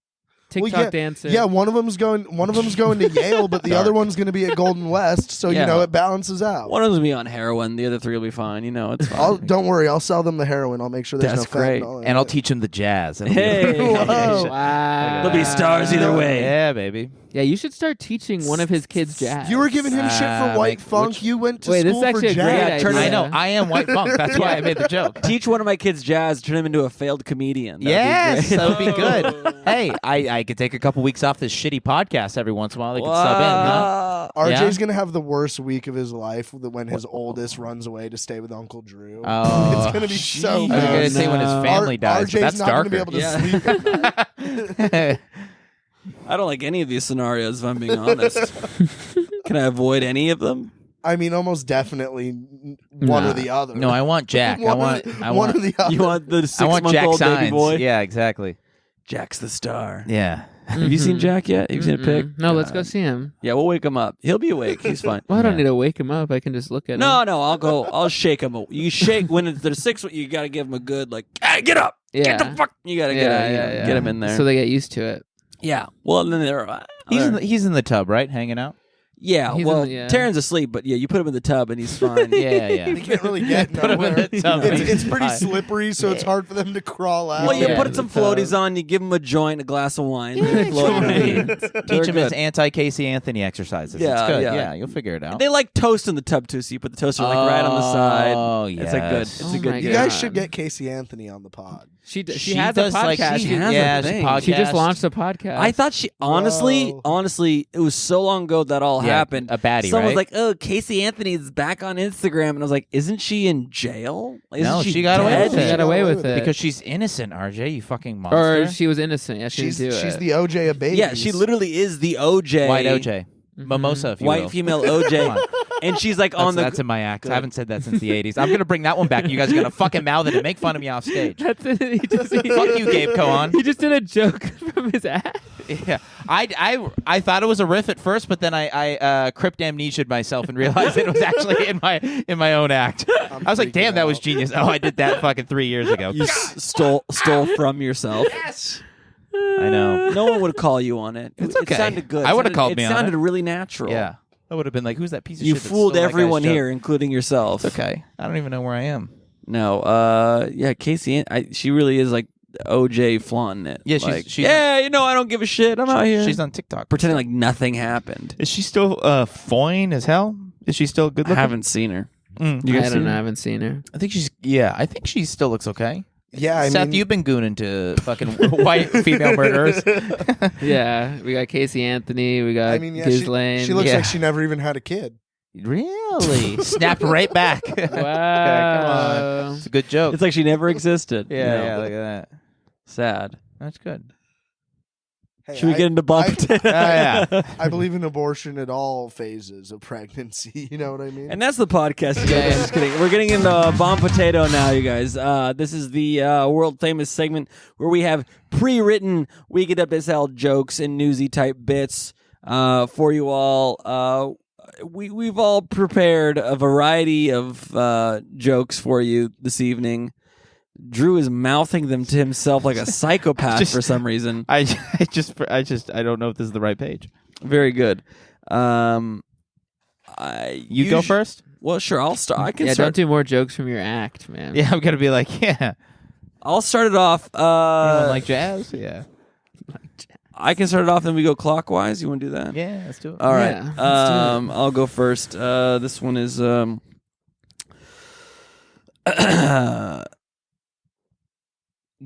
TikTok dancer. Yeah, one of them's going to Yale, but the other one's going to be at Golden West. So Yeah. it balances out. One of them's be on heroin. The other three will be fine. It's fine. Don't worry, I'll sell them the heroin. I'll make sure there's That's no great. fentanyl in And I'll it. teach him the jazz. Hey. Whoa. Wow. They'll be stars either way. Yeah, baby. Yeah, you should start teaching one of his kids jazz. You were giving him shit for white funk. You went to Wait, this school is actually for a great jazz. idea. I know. I am white funk. That's why I made the joke. Teach one of my kids jazz. Turn him into a failed comedian. That'd be Yes, great. that would be good. Hey, I could take a couple weeks off this shitty podcast every once in a while. They could sub in, huh? RJ's gonna have the worst week of his life when his oldest runs away to stay with Uncle Drew. Oh, It's gonna be so I was bad. gonna say when his family dies, but RJ's that's not darker. gonna be able to sleep. I don't like any of these scenarios, if I'm being honest. Can I avoid any of them? I mean, almost definitely one or the other. No, I want Jack. I want one or the other. You want the I want Jack 6-month-old baby Signs. boy? Yeah, exactly. Jack's the star. Yeah. Have you seen Jack yet? Have you seen a pic? No, let's go see him. Yeah, we'll wake him up. He'll be awake. He's fine. Well, I don't Yeah. need to wake him up. I can just look at him. No, I'll go. I'll shake him. You shake when they're 6. You got to give him a good hey, get up. Yeah. Get the fuck. You got to get him in there. So they get used to it. Yeah. Well, and then they're He's in the tub, right? Hanging out. yeah. He's Well, in the- yeah. Taryn's asleep, but yeah, you put him in the tub and he's fine. Yeah, yeah. They can't really get Put him in nowhere. the tub. It's pretty slippery, so it's hard for them to crawl out. Well, you Yeah, put some the tub. floaties on. You give him a joint, a glass of wine. Yeah, float sure. him. Teach him his good. anti-Casey Anthony exercises. Yeah, it's good. yeah. Yeah, you'll figure it out. They like toast in the tub too, so you put the toaster right on the side. Oh, It's a good. yes. It's Oh a good. my You gig. guys God. should get Casey Anthony on the pod. She She has does a like podcast. she, has a yeah, thing. podcast. She just launched a podcast. I thought she honestly, it was so long ago that all Yeah, happened. a baddie, Someone was right? like, "Oh, Casey Anthony's back on Instagram," and I was like, "Isn't she in jail? Isn't No, she got away dead?" with it. She got away with it. Because she's innocent, RJ. You fucking monster. or she was innocent. Yeah, she She's didn't do it. the OJ of babies. Yeah, she literally is the OJ, white OJ, mimosa, if you white will. female Come OJ, on. and she's like on That's the. in my act. Good. I haven't said that since the 80s. I'm going to bring that one back. You guys are going to fucking mouth it and make fun of me off stage. That's it. He just, Fuck you, Gabe Cohen. He just did a joke from his act. Yeah, I thought it was a riff at first, but then I crypt amnesia'd myself and realized it was actually in my own act. I was like, damn, that was genius. Oh, I did that fucking 3 years ago. You stole from yourself. Yes. I know. No one would call you on it. It's It okay. sounded good. I would've It called me on sounded it. really natural. Yeah, I would have been like, who's that piece of You shit? that fooled stole that guy's everyone joke? here, including yourself. It's okay. I don't even know where I am. No, yeah, Casey, she really is like OJ flaunting it. Yeah, she's- like, she's- I don't give a shit. I'm out here. She's on TikTok. pretending like nothing happened. Is she still fine as hell? Is she still good I looking? haven't seen her. Mm. You guys I seen don't know. I her? haven't seen her. I think she's. Yeah, I think she still looks okay. Yeah, I Seth, mean, you've been gooning to fucking white female murderers. Yeah, we got Casey Anthony. We got I mean, yeah, Ghislaine. she looks Yeah. like she never even had a kid. Really? Snapped right back. Wow. Come on. It's a good joke. It's like she never existed. yeah, No. yeah, look at that. Sad. That's good. Hey, Should we get into bump potato? yeah. I believe in abortion at all phases of pregnancy. You know what I mean? And that's the podcast. You guys. I'm just kidding. We're getting into bomb potato now, you guys. This is the world famous segment where we have pre-written We Get Up As Hell jokes and newsy type bits for you all. We've all prepared a variety of jokes for you this evening. Drew is mouthing them to himself like a psychopath for some reason. I don't know if this is the right page. Very good. You go first? Well, sure. I'll start. I can Yeah, start. don't do more jokes from your act, man. Yeah, I'm gonna be like, yeah. I'll start it off. Anyone like jazz? Yeah. I can start it off, then we go clockwise. You want to do that? Yeah, let's do it. All right. Yeah, let's do I'll go first. This one is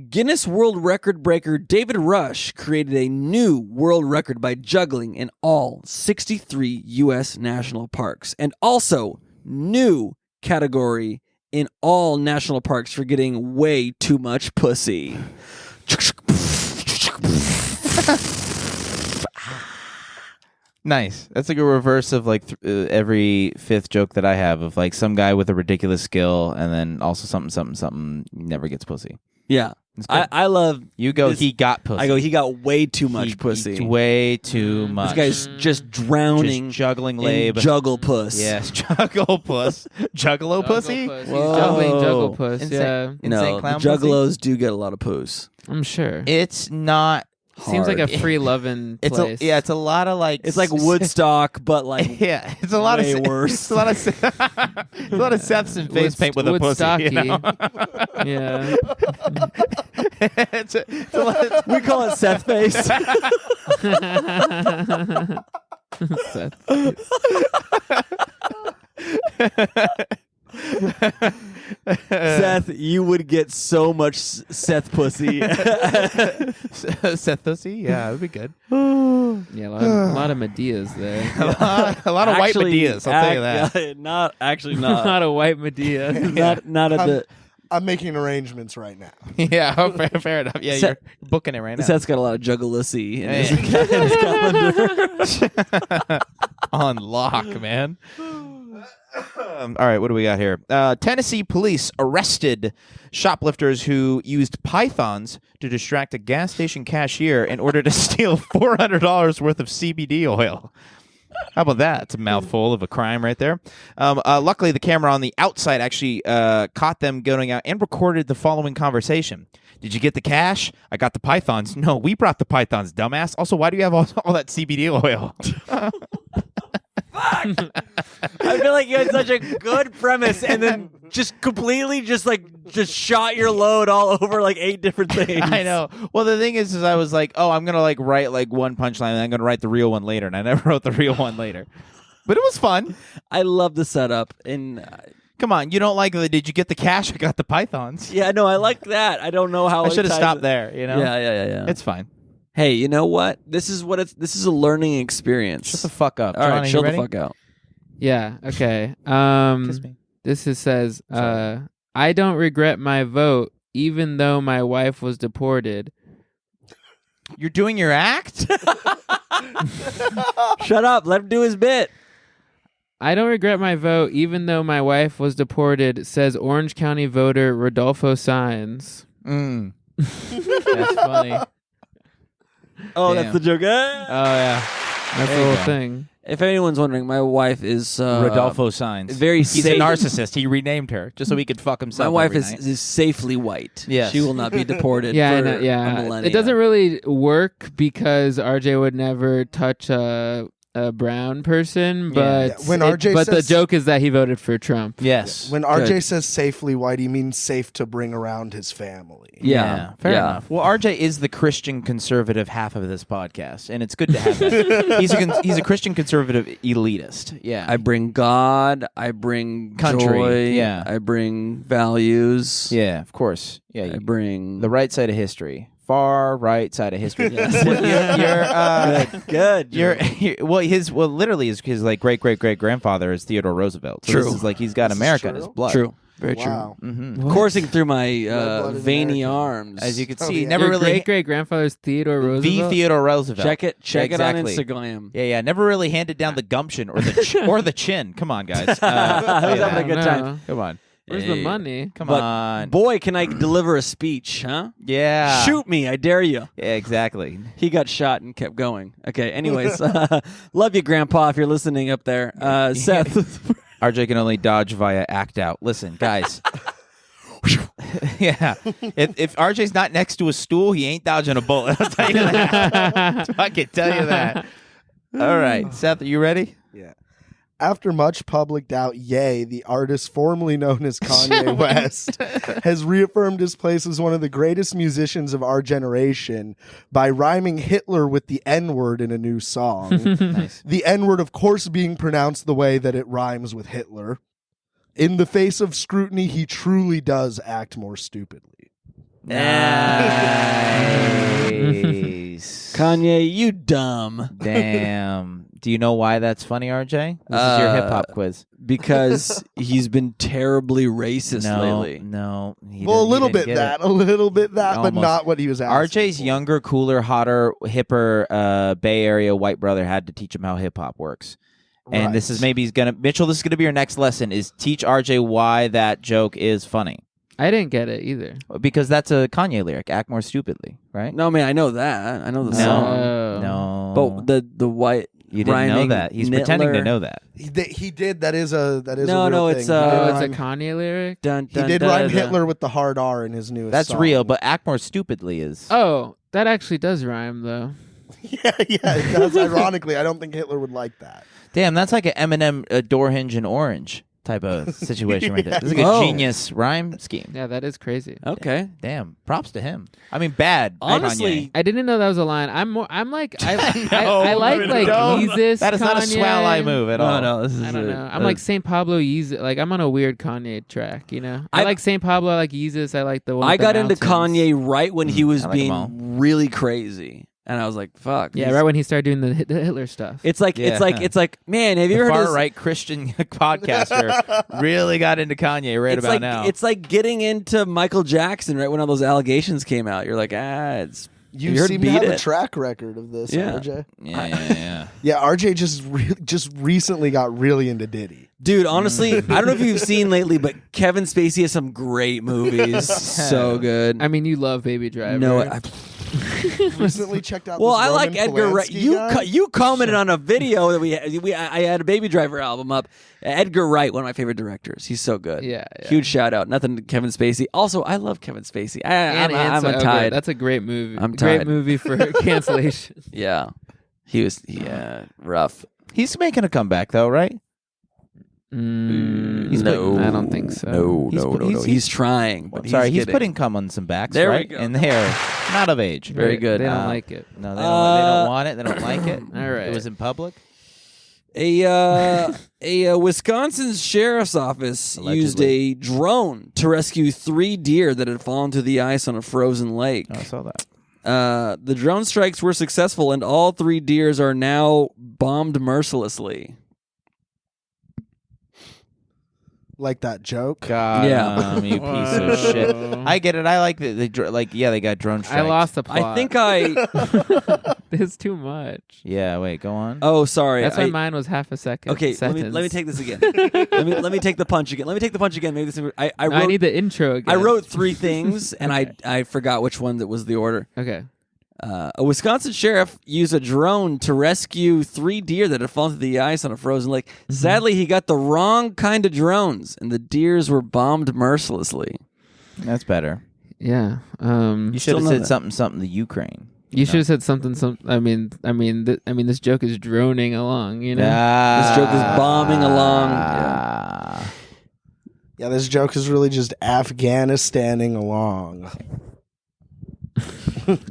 Guinness World Record breaker David Rush created a new world record by juggling in all 63 U.S. national parks, and also new category in all national parks for getting way too much pussy. Nice. That's like a reverse of like every fifth joke that I have of like some guy with a ridiculous skill and then also something never gets pussy. Yeah. It's good. I love. You go, this- he got pussy. I go, he got way too much He- pussy. way too much. This guy's just drowning Just juggling in labe. juggle puss. Yes, juggle puss. Juggalo pussy? Puss. He's Whoa. juggling juggle puss. Insane. Yeah, Insane No, the clown pussy? juggalos do get a lot of poos. I'm sure. It's not Seems like a hard. free loving place. It's a lot of like. It's like Woodstock, but like yeah, it's a lot way of worse. It's a lot of it's a lot of Seths and face paint with a pussy. You know? Yeah. it's a lot of, we call it Seth face. Seth. Seth, you would get so much Seth pussy. Seth pussy. Yeah, it would be good. Yeah, a lot of Medeas there. a lot of white Medeas. I'll tell you that. Not actually A not. lot of white Medea. Not at the. I'm making arrangements right now. Yeah, fair enough. Yeah, Seth- you're booking it right now. Seth's got a lot of juggalousy in Yeah, his calendar. On lock, man. All right, what do we got here? Tennessee police arrested shoplifters who used pythons to distract a gas station cashier in order to steal $400 worth of CBD oil. How about that? It's a mouthful of a crime right there. Luckily, the camera on the outside actually caught them going out and recorded the following conversation. Did you get the cash? I got the pythons. No, we brought the pythons, dumbass. Also, why do you have all that CBD oil? I feel like you had such a good premise and then just completely just shot your load all over like 8 different things. I know. Well, the thing is I was like, oh, I'm going to like write like one punchline and I'm going to write the real one later. And I never wrote the real one later. But it was fun. I love the setup. And come on, you don't like the did you get the cash? I got the pythons. yeah, no, I like that. I don't know how I should have stopped there, you know? Yeah. It's fine. Hey, you know what? This is a learning experience. Shut the fuck up. All John, right, are you chill the ready? fuck out. Yeah, okay. Kiss me. Says, I don't regret my vote, even though my wife was deported. You're doing your act? Shut up. Let him do his bit. I don't regret my vote, even though my wife was deported, says Orange County voter Rodolfo Saenz. That's funny. Oh, Damn. that's the joke. Oh, yeah. That's the There you whole go. thing. If anyone's wondering, my wife is Rodolfo Saenz. very He's a safe. narcissist. He renamed her just so he could fuck himself. My wife every is, night. is safely white. Yes. She will not be deported. Yeah, I for know, a yeah. millennia. It doesn't really work because RJ would never touch a brown person, but Yeah. When RJ but the says- joke is that he voted for Trump. Yes. When RJ Good. says safely white, he means safe to bring around his family. Yeah. Fair Yeah. enough. Well, RJ is the Christian conservative half of this podcast, and it's good to have that. He's a Christian conservative elitist. Yeah. I bring God. I bring Country, joy. yeah. I bring values. yeah, of course. Yeah. I bring the right side of history. Far right side of history. Yes. Good. Literally his like great grandfather is Theodore Roosevelt. So True. This is like he's got This is America in true? his blood. True. Very Wow. Mm-hmm. Coursing through my Red-blooded veiny American. arms. As you can Oh, see, yeah. never Your really great grandfather's Theodore the Roosevelt. Theodore Roosevelt. Check it Exactly. on Instagram. Yeah. Never really handed down the gumption or the or the chin. Come on, guys. Who's having a good time? Come on. Where's the money? Come But on. boy, can I deliver a speech, huh? Yeah. Shoot me, I dare you. Yeah, exactly. He got shot and kept going. Okay, anyways. Love you, Grandpa, if you're listening up there. Seth. RJ can only dodge via act out. Listen, guys. Yeah. If RJ's not next to a stool, he ain't dodging a bullet. I'll tell you that. I can tell you that. All right. Seth, are you ready? Yeah. After much public doubt, Ye, the artist formerly known as Kanye West, has reaffirmed his place as one of the greatest musicians of our generation by rhyming Hitler with the N-word in a new song. Nice. The N-word, of course, being pronounced the way that it rhymes with Hitler. In the face of scrutiny, he truly does act more stupidly. Nice. Kanye, you dumb. Damn. Do you know why that's funny, RJ? This is your hip hop quiz. Because he's been terribly racist lately. No. He Well, a didn't- little he bit didn't get that, a little bit that, but Almost. not what he was asking. RJ's for. younger, cooler, hotter, hipper Bay Area white brother had to teach him how hip hop works. And Right. this is Mitchell, this is going to be your next lesson is teach RJ why that joke is funny. I didn't get it either. Because that's a Kanye lyric, act more stupidly, right? No, man, I know that. I know the No. song. Oh. No. But the white You didn't know Rhyming that. He's pretending to Nittler. know that. He did. That is a No, real no, thing. it's, He did Oh, it's a rhyme- Kanye lyric. Dun, He dun, did dun, rhyme dun, dun. Hitler with the hard R in his newest That's song. real, but Ackmore stupidly is. Oh, that actually does rhyme though. yeah, it does. Ironically, I don't think Hitler would like that. Damn, that's like an Eminem door hinge and orange type of situation right there. This is like a Oh. genius rhyme scheme. Yeah, that is crazy. Okay. Damn, props to him. I mean, bad. Honestly, Kanye. I didn't know that was a line. I'm like I No, like no. Yeezus. That is not a Kanye. swell eye move at all. No, this is I don't know. I'm like St. Pablo Yeezus. Like I'm on a weird Kanye track, you know. I like St. Pablo. I like Yeezus. I like the one. I with the got into mountains. Kanye right when he was I like 'em all. being really crazy, and I was like, "Fuck." Yeah, he's- right when he started doing the Hitler stuff. It's like it's like man, have you The ever heard far this? right Christian podcaster really got into Kanye right It's about like now. it's like getting into Michael Jackson right when all those allegations came out. You're like, it's You heard seem Beat to have It. a track record of this, Yeah. RJ. yeah. Yeah, RJ just recently got really into Diddy. Dude, honestly, I don't know if you've seen lately, but Kevin Spacey has some great movies. So good. I mean, you love Baby Driver. No, Recently checked out. well, this I like Roman Edgar Wright. Polanski guy. You commented on a video that I had a Baby Driver album up. Edgar Wright, one of my favorite directors. He's so good. Yeah. Huge shout out. Nothing to Kevin Spacey. Also, I love Kevin Spacey. I'm so- okay, tied. That's a great movie. I'm Great tied. movie for cancellation. Yeah, he was rough. He's making a comeback though, right? No, I don't think so. No, He's no, put- no, no. he's- He's trying. But Sorry, he's kidding. putting cum on some backs, There we right? go. And they're not of age. Very good. They don't Uh, like it. No, they don't want it. They don't like it. All right. It was in public. A Wisconsin's sheriff's office used Allegedly. a drone to rescue 3 deer that had fallen through the ice on a frozen lake. Oh, I saw that. The drone strikes were successful, and all 3 deers are now bombed mercilessly. Like that joke. God, Yeah. you piece of shit. I get it. I like they got drone strikes. I lost the plot. I think I. It's too much. Yeah, wait, go on. Oh, sorry. That's why mine was half a second. Okay, let me sentence. take this again. let me take the punch again. Maybe this. I No, wrote. I need the intro again. I wrote 3 things, and Okay. I forgot which one that was the order. Okay. A Wisconsin sheriff used a drone to rescue 3 deer that had fallen through the ice on a frozen lake. Sadly, he got the wrong kind of drones, and the deers were bombed mercilessly. That's better. Yeah. You should Still have know said that. something to Ukraine. You should have said something. I mean, this joke is droning along. You know. This joke is bombing along. Yeah, this joke is really just Afghanistaning along.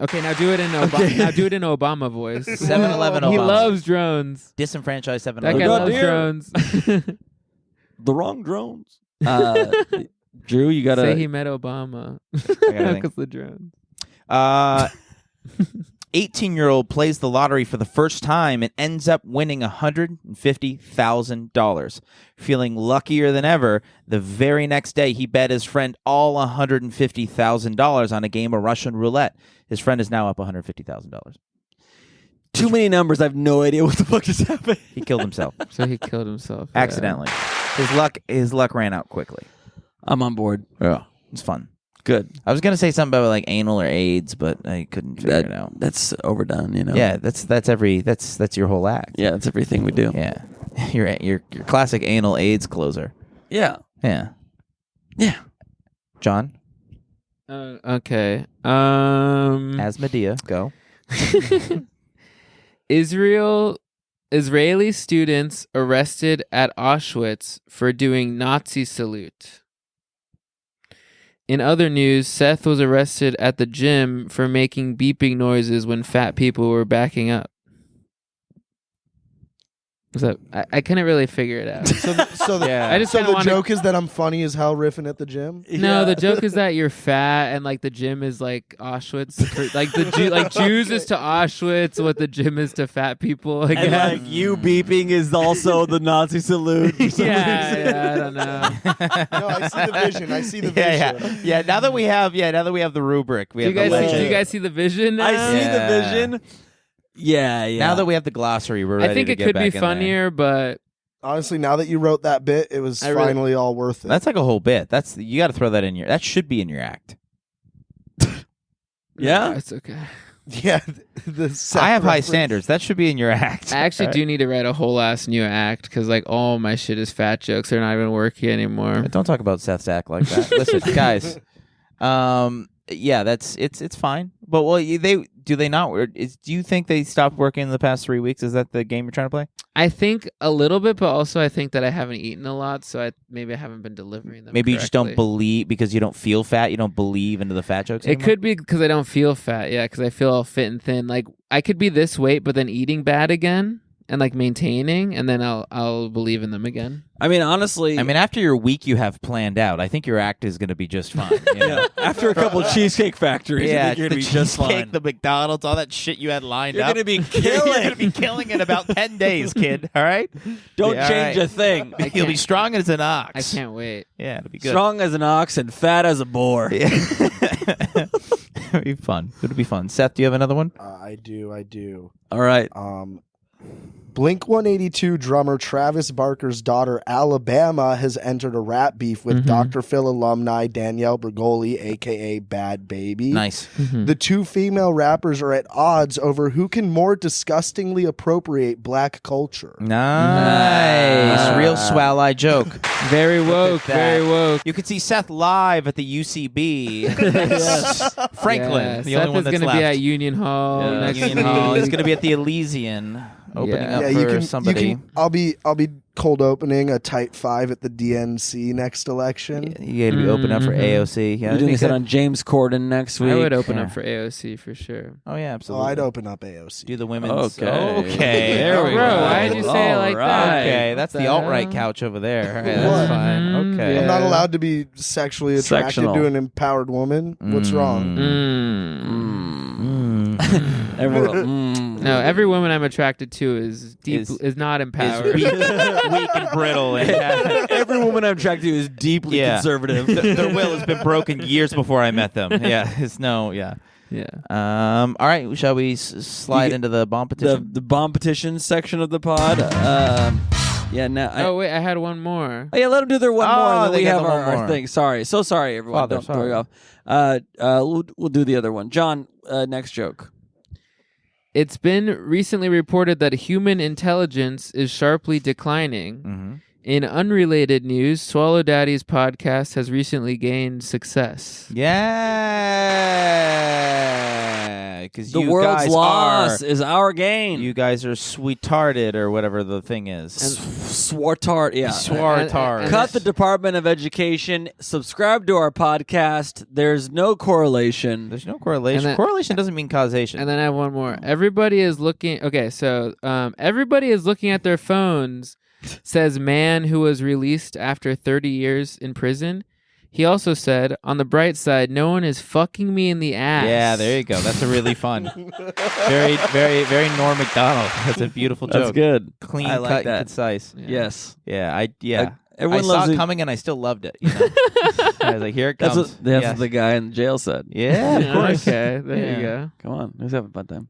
Okay, now do it in now do it in Obama voice. 7-Eleven He Obama. loves drones. Disenfranchised That 7-Eleven. guy got loves deer. drones. The wrong drones. Drew, you gotta. Say he met Obama I gotta think. because the drones. 18-year-old plays the lottery for the first time and ends up winning $150,000. Feeling luckier than ever, the very next day he bet his friend all $150,000 on a game of Russian roulette. His friend is now up $150,000. Too many numbers. I have no idea what the fuck just happened. He killed himself So he killed himself yeah. accidentally. His luck ran out quickly. I'm on board. Yeah, it's fun. Good. I was gonna say something about like anal or AIDS, but I couldn't figure it out. That's overdone. You know. Yeah, that's your whole act. Yeah, that's everything we do. Yeah, your classic anal AIDS closer. Yeah. Yeah, Yeah. John Okay. as Madea, go. Israeli students arrested at Auschwitz for doing Nazi salute. In other news, Seth was arrested at the gym for making beeping noises when fat people were backing up. What's up? I couldn't really figure it out. Yeah. I just So kinda the wanna- joke is that I'm funny as hell riffing at the gym. No, the joke is that you're fat and like the gym is like Auschwitz. Like like Jews is to Auschwitz what the gym is to fat people. I And guess. like you beeping is also the Nazi salute. yeah, I don't know. No, I see the vision. I see the Yeah, vision. yeah. Now that we have the rubric, we Do have you the guys legend. do you guys see the vision now? I see Yeah. the vision. Yeah, yeah. Now that we have the glossary, we're ready I think to it get could back be in there. funnier, but Honestly, now that you wrote that bit, it was I really- finally all worth it. That's like a whole bit. You got to throw that in that should be in your act. Yeah? it's okay. Yeah, the Seth I have high reference. standards. That should be in your act. I actually do need to write a whole ass new act because like all my shit is fat jokes. They're not even working anymore. Don't talk about Seth's act like that. Listen, guys. Yeah, it's fine. But do they not? Do you think they stopped working in the past 3 weeks? Is that the game you're trying to play? I think a little bit, but also I think that I haven't eaten a lot, so maybe I haven't been delivering them. Maybe you just don't correctly. believe because you don't feel fat. You don't believe into the fat jokes. It anymore? could be because I don't feel fat. Yeah, because I feel all fit and thin. Like I could be this weight, but then eating bad again and like maintaining, and then I'll believe in them again. I mean, honestly, after your week you have planned out, I think your act is going to be just fine. You know? after a couple Cheesecake Factories, I think you're the going to be just cheesecake, fine. the McDonald's, all that shit you had lined You're up. going to be You're going to killing. be killing in about 10 days, kid. All right? Don't Yeah, all change right. a thing. You'll be strong as an ox. I can't wait. Yeah, it'll be good. Strong as an ox and fat as a boar. Yeah. It'll be fun. It'll be fun. Seth, do you have another one? I do. All right. Blink 182 drummer Travis Barker's daughter Alabama has entered a rap beef with Dr. Phil alumni Danielle Bergoli, aka Bad Baby. Nice. The two female rappers are at odds over who can more disgustingly appropriate black culture. Nice. Real swell-eye joke. Very woke. that. Very woke. You could see Seth live at the UCB. Franklin, Yeah, the Seth only one is that's gonna left. be at Union Hall. Yeah. next Union week. Hall. He's going to be at the Elysian opening Yeah. up Yeah, for you can. somebody. I'll be cold opening a tight 5 at the DNC next election. You got to be open up for AOC. Yeah, You're that'd doing be a set good. on James Corden next week. I would open Yeah. up for AOC for sure. Oh yeah, Oh, absolutely. I'd open up AOC. Do the women's. Okay. Okay. There we Bro, go. why did you say it like that? Okay, that's the the alt right hell? couch over there. All right, What? that's fine. Mhm, Okay. yeah. I'm not allowed to be sexually attracted Sectional. to an empowered woman. What's wrong? Everyone, No, every woman I'm attracted to is Is not Is empowered. weak and brittle. And every woman I'm attracted to is deeply Yeah. conservative. their will has been broken years before I met them. Yeah, it's no. Yeah. yeah. All right. Shall we slide You- into the bomb petition? the bomb petition section of the pod. Yeah, now. Oh wait, I had one more. Oh, yeah, let them do their one Oh, more, and then they we got have the one our more. thing. Sorry, so sorry, everyone. Father, Don't throw sorry. you off. We'll do the other one. John, next joke. It's been recently reported that human intelligence is sharply declining. Mm-hmm. In unrelated news, Swallow Daddy's podcast has recently gained success. Yeah, because The you world's guys loss are. is our gain. You guys are sweetarded or whatever the thing is. Swartard, yeah. Swartard. and- Cut the Department of Education. Subscribe to our podcast. There's no correlation. There's no correlation. And then- Correlation doesn't mean causation. And then I have one more. Everybody is looking. Okay, so everybody is looking at their phones. Says man who was released after 30 years in prison. He also said, on the bright side, no one is fucking me in the ass. Yeah, there you go. That's a really fun, very, very, very Norm Macdonald. That's a beautiful joke. That's good. Clean, I like cut, that. and concise. Yeah. Yes. Yeah, I Everyone saw loves it it. coming and I still loved it. You know? I was like, here it That's comes. what, that's Yes. what the guy in jail said. Yeah, of course. Okay, there Yeah. you go. Come on. Let's have a fun time.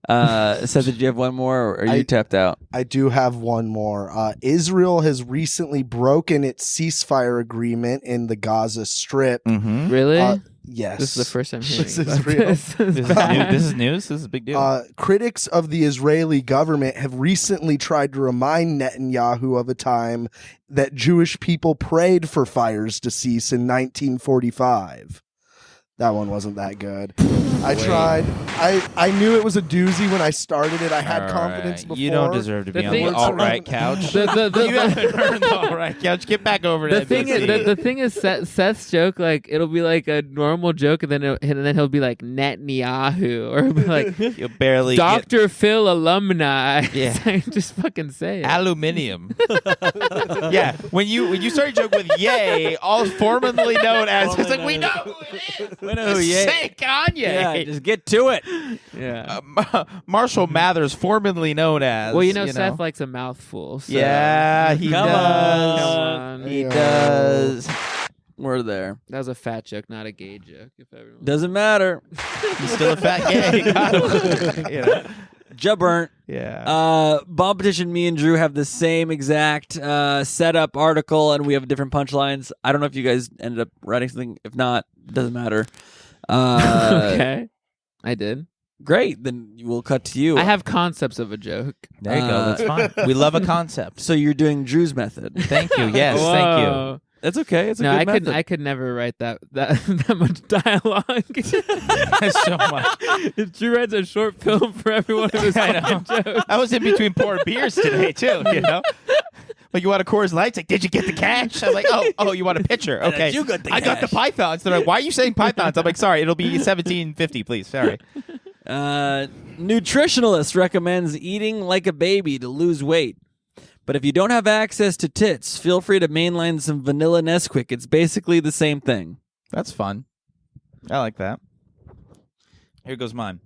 Seth, did you have one more, or are you I- tapped out? I do have one more. Israel has recently broken its ceasefire agreement in the Gaza Strip. Mm-hmm. Really? Yes. This is the first I'm hearing This is about real. this. This is new. This is news. This is a big deal. Critics of the Israeli government have recently tried to remind Netanyahu of a time that Jewish people prayed for fires to cease in 1945. That one wasn't that good. I tried. I knew it was a doozy when I started it. I had All confidence right. before. You don't deserve to The be on thing the is- alt-right couch. The- you haven't earned the alt-right couch. Get back over to The thing is, NBC. the thing is, Seth's joke, like it'll be like a normal joke, and then he'll be like Netanyahu, or it'll be like You'll barely get Dr. Phil alumni. Yeah. Just fucking say it. aluminium. Yeah, when you start your joke with "yay," all formerly known as, it's like we know who it is. We know who Just Ye- say Kanye. Yeah, just get to it. Yeah. Marshall Mathers, formerly known as. Well, Seth likes a mouthful. So. Yeah, he Come does. Come on. He does. We're there. That was a fat joke, not a gay joke. If everyone. Doesn't matter. He's still a fat gay. Got him. You know? Ja burnt. Yeah. Bomb petition. Me and Drew have the same exact setup article, and we have different punchlines. I don't know if you guys ended up writing something. If not, it doesn't matter. Okay. I did. Great. Then we'll cut to you. I have concepts of a joke. There you go. That's fine. We love a concept. So you're doing Drew's method. Thank you. Yes, thank you. Whoa. That's okay. It's a No, good method. I could never write that much dialogue. So much. Drew writes a short film for every one of his I know. fucking jokes. I was in between pouring beers today too. You know, like you want a Coors Light? It's like, did you get the cash? I'm like, oh, you want a pitcher? Okay, You got the I got the cash. pythons. They're like, why are you saying pythons? I'm like, sorry, it'll be $17.50, please. Sorry. Nutritionalist recommends eating like a baby to lose weight. But if you don't have access to tits, feel free to mainline some vanilla Nesquik. It's basically the same thing. That's fun. I like that. Here goes mine.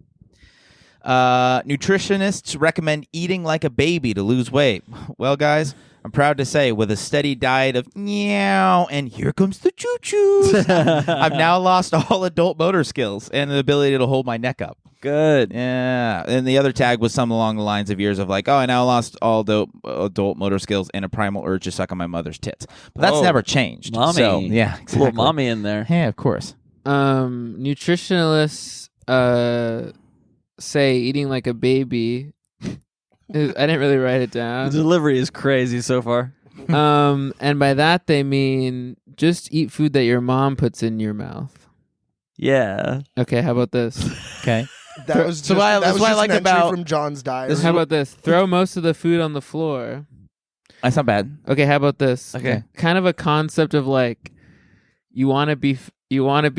Nutritionists recommend eating like a baby to lose weight. Well, guys, I'm proud to say with a steady diet of meow and here comes the choo-choos, I've now lost all adult motor skills and the ability to hold my neck up. Good. Yeah. And the other tag was some along the lines of years of like, oh, I now lost all adult motor skills and a primal urge to suck on my mother's tits. But that's Whoa. never changed. Mommy. So, yeah, exactly. Little mommy in there. Yeah, of course. Nutritionalists say eating like a baby. I didn't really write it The down. delivery is crazy so far. And by that they mean just eat food that your mom puts in your mouth. Yeah. Okay, how about this? Okay. That was So just, what I- that that's was what I just like an entry about- from John's diary. How about this? Throw most of the food on the floor. That's not bad. Okay, how about this? Okay. Kind of a concept of like you want to be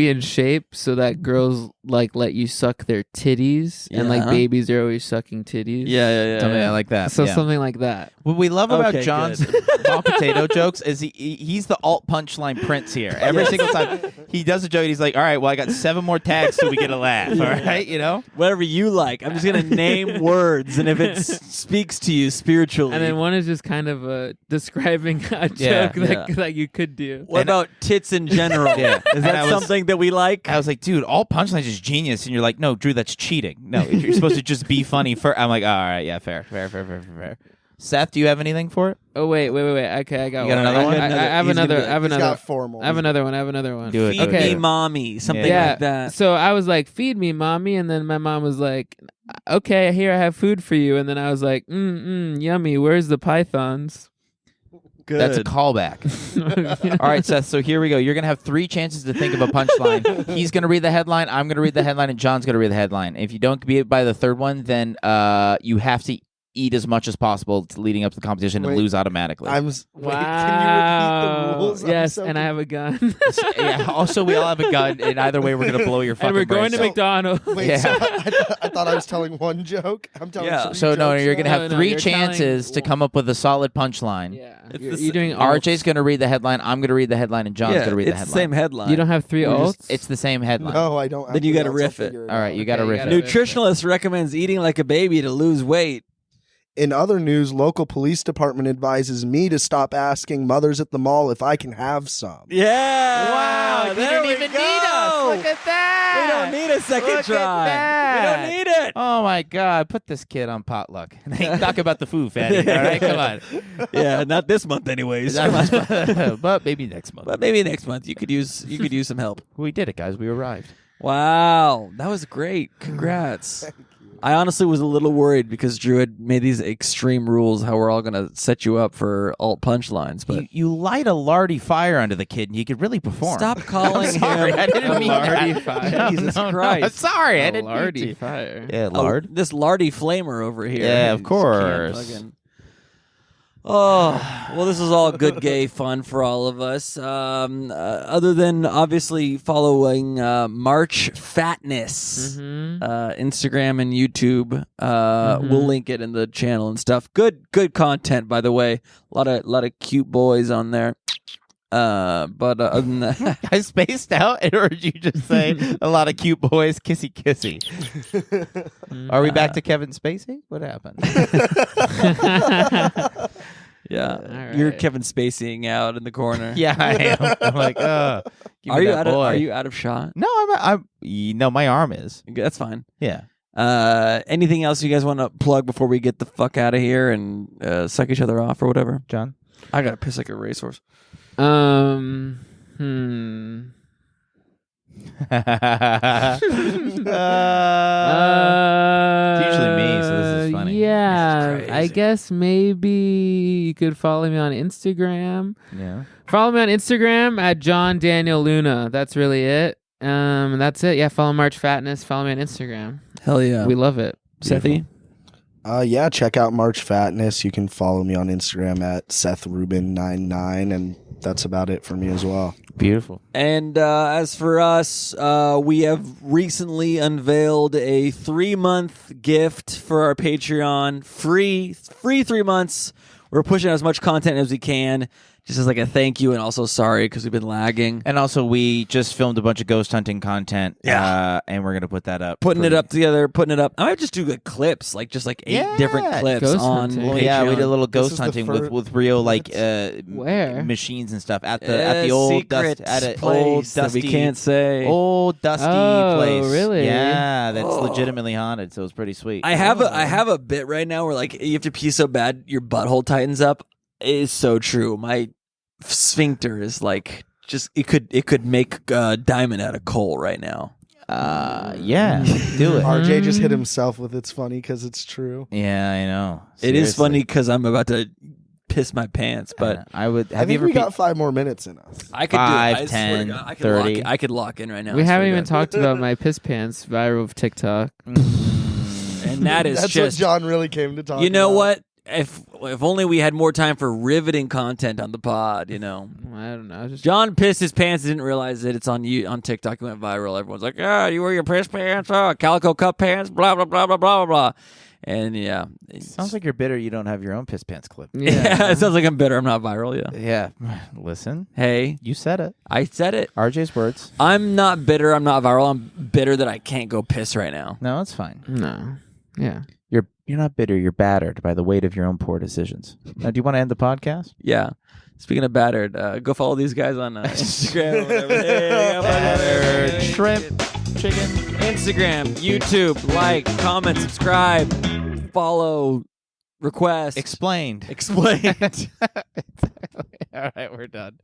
in shape so that girls like let you suck their titties and like Yeah. babies are always sucking titties. Yeah. Something I like that. So yeah. something like that. What we love about Okay, John's raw potato jokes is he's the alt punchline Prince here. Every single time he does a joke, he's like, all right, well, I got 7 more tags till we get a laugh. All right, you know? Whatever you like. I'm just going to name words, and if it speaks to you spiritually. And then one is just kind of describing a Yeah, joke that you could do. what about tits in general? Yeah. Is And that I was- something that we like? I was like, dude, alt punchlines is genius. And you're like, no, Drew, that's cheating. No, you're supposed to just be funny. I'm like, all right, yeah, fair. Seth, do you have anything for it? Oh wait. Okay, I got You got one. another one? I have He's gonna another. be- I have He's another. got 4 more. I have another one. Do it. Feed Okay. me mommy, something Yeah. like that. So I was like, "Feed me, mommy," and then my mom was like, "Okay, here I have food for you." And then I was like, yummy. Where's the pythons?" Good. That's a callback. All right, Seth, so here we go. You're going to have 3 chances to think of a punchline. He's going to read the headline, I'm going to read the headline, and John's going to read the headline. If you don't be by the third one, then you have to eat as much as possible leading up to the competition and Wait. lose automatically. Wait, Wow. can you repeat the rules? I'm Yes, so and I have a gun. Yeah, also, we all have a gun, and either way, we're going to blow your fucking and we're going brains to out. McDonald's. Wait, Yeah. so I thought I was telling one joke. I'm telling Yeah. 3 So, no, jokes you're going to now? have No, 3 you're telling- chances to come up with a solid punchline. Yeah, It's you're, the you're doing RJ's going to read the headline, I'm going to read the headline, and John's yeah, going to read the it's headline. the same headline. You don't have 3 We're just- alts. It's the same headline. No, I don't. Then you got gotta to riff it. All right, you got to Okay, riff you it. gotta- Nutritionalist recommends eating like a baby to lose weight. In other news, local police department advises me to stop asking mothers at the mall if I can have some. Yeah. Wow, you there didn't we even go. need us. Look at that. We don't need a second Look at try. that. We don't need it. Oh my God! Put this kid on potluck. Talk about the food, fatty. All right, come on. Yeah, not this month, anyways. But maybe next month. But maybe next month you could use some help. We did it, guys. We arrived. Wow, that was great. Congrats. I honestly was a little worried because Drew had made these extreme rules how we're all going to set you up for alt punchlines, but You light a lardy fire under the kid, and he could really perform. stop calling Sorry, him I didn't mean lardy that. fire. No, Jesus no, Christ. I'm sorry, I A didn't mean lardy to. fire. Yeah, lard. this lardy flamer over here. Yeah, of Just course. can't fucking- Oh, well, this is all good gay fun for all of us. Other than obviously following March Fatness, Instagram and YouTube. We'll link it in the channel and stuff. Good content, by the way. A lot of cute boys on there. But other than that, I spaced out, or did you just say a lot of cute boys, kissy kissy? Are we back to Kevin Spacey? What happened? yeah, All you're right. Kevin Spaceying out in the corner. Yeah, I am. I'm like, give me that boy. Are you out of shot? No, no, my arm is. That's fine. Yeah. Anything else you guys want to plug before we get the fuck out of here and suck each other off or whatever? John? I gotta piss like a racehorse. It's usually me, so this is funny. Yeah, This is I crazy. guess maybe you could follow me on Instagram. Yeah. Follow me on Instagram at John Daniel Luna. That's really it. That's it. Yeah, follow March Fatness. Follow me on Instagram. Hell yeah. We love it. Sethy? Yeah, check out March Fatness. You can follow me on Instagram at Seth Rubin99, and that's about it for me as well. Beautiful. And as for us, we have recently unveiled a 3-month gift for our Patreon. Free 3 months. We're pushing out as much content as we can, just as like a thank you and also sorry because we've been lagging. And also, we just filmed a bunch of ghost hunting content. Yeah. And we're going to put that up. Putting it up together. I might just do like clips, like just like 8 Yeah. different clips Ghost on hunting. Patreon. Well, yeah, we did a little This ghost is the hunting first- with real like Where? machines and stuff at the old secret at an place old that dusty we can't say. old dusty Oh, place. really? Yeah, that's legitimately haunted. So it's pretty sweet. I have a bit right now where like you have to pee so bad your butthole tightens up. It is so true. My sphincter is like just it could make diamond out of coal right now. Yeah, do it. RJ just hit himself with it's funny because it's true. Yeah, I know. It is Seriously. funny because I'm about to piss my pants, but I would. I Have you think ever we peed? got 5 more minutes in us. I could 5, do it. I swear to 10, God, I could 30. Lock, I could lock in right now. We I swear haven't to even God. talked about my piss pants viral of TikTok. And that is That's just what John really came to talk you know about. what? If only we had more time for riveting content on the pod, you know. I don't know. Just John pissed his pants, didn't realize it. It's on TikTok. It went viral. Everyone's like, "Yeah, you wear your piss pants, calico cup pants, blah blah blah blah blah blah." And yeah, Sounds like you're bitter. You don't have your own piss pants clip. yeah, it sounds like I'm bitter. I'm not viral. Yeah. Yeah. Listen, Hey, you said it. I said it. RJ's words. I'm not bitter. I'm not viral. I'm bitter that I can't go piss right now. No, it's fine. no. Yeah. You're not bitter. You're battered by the weight of your own poor decisions. Now, do you want to end the podcast? Yeah. Speaking of battered, go follow these guys on Instagram. Or whatever. Hey, Battered shrimp, chicken. Instagram, YouTube, like, comment, subscribe, follow, request, Explained. explain. All right, we're done.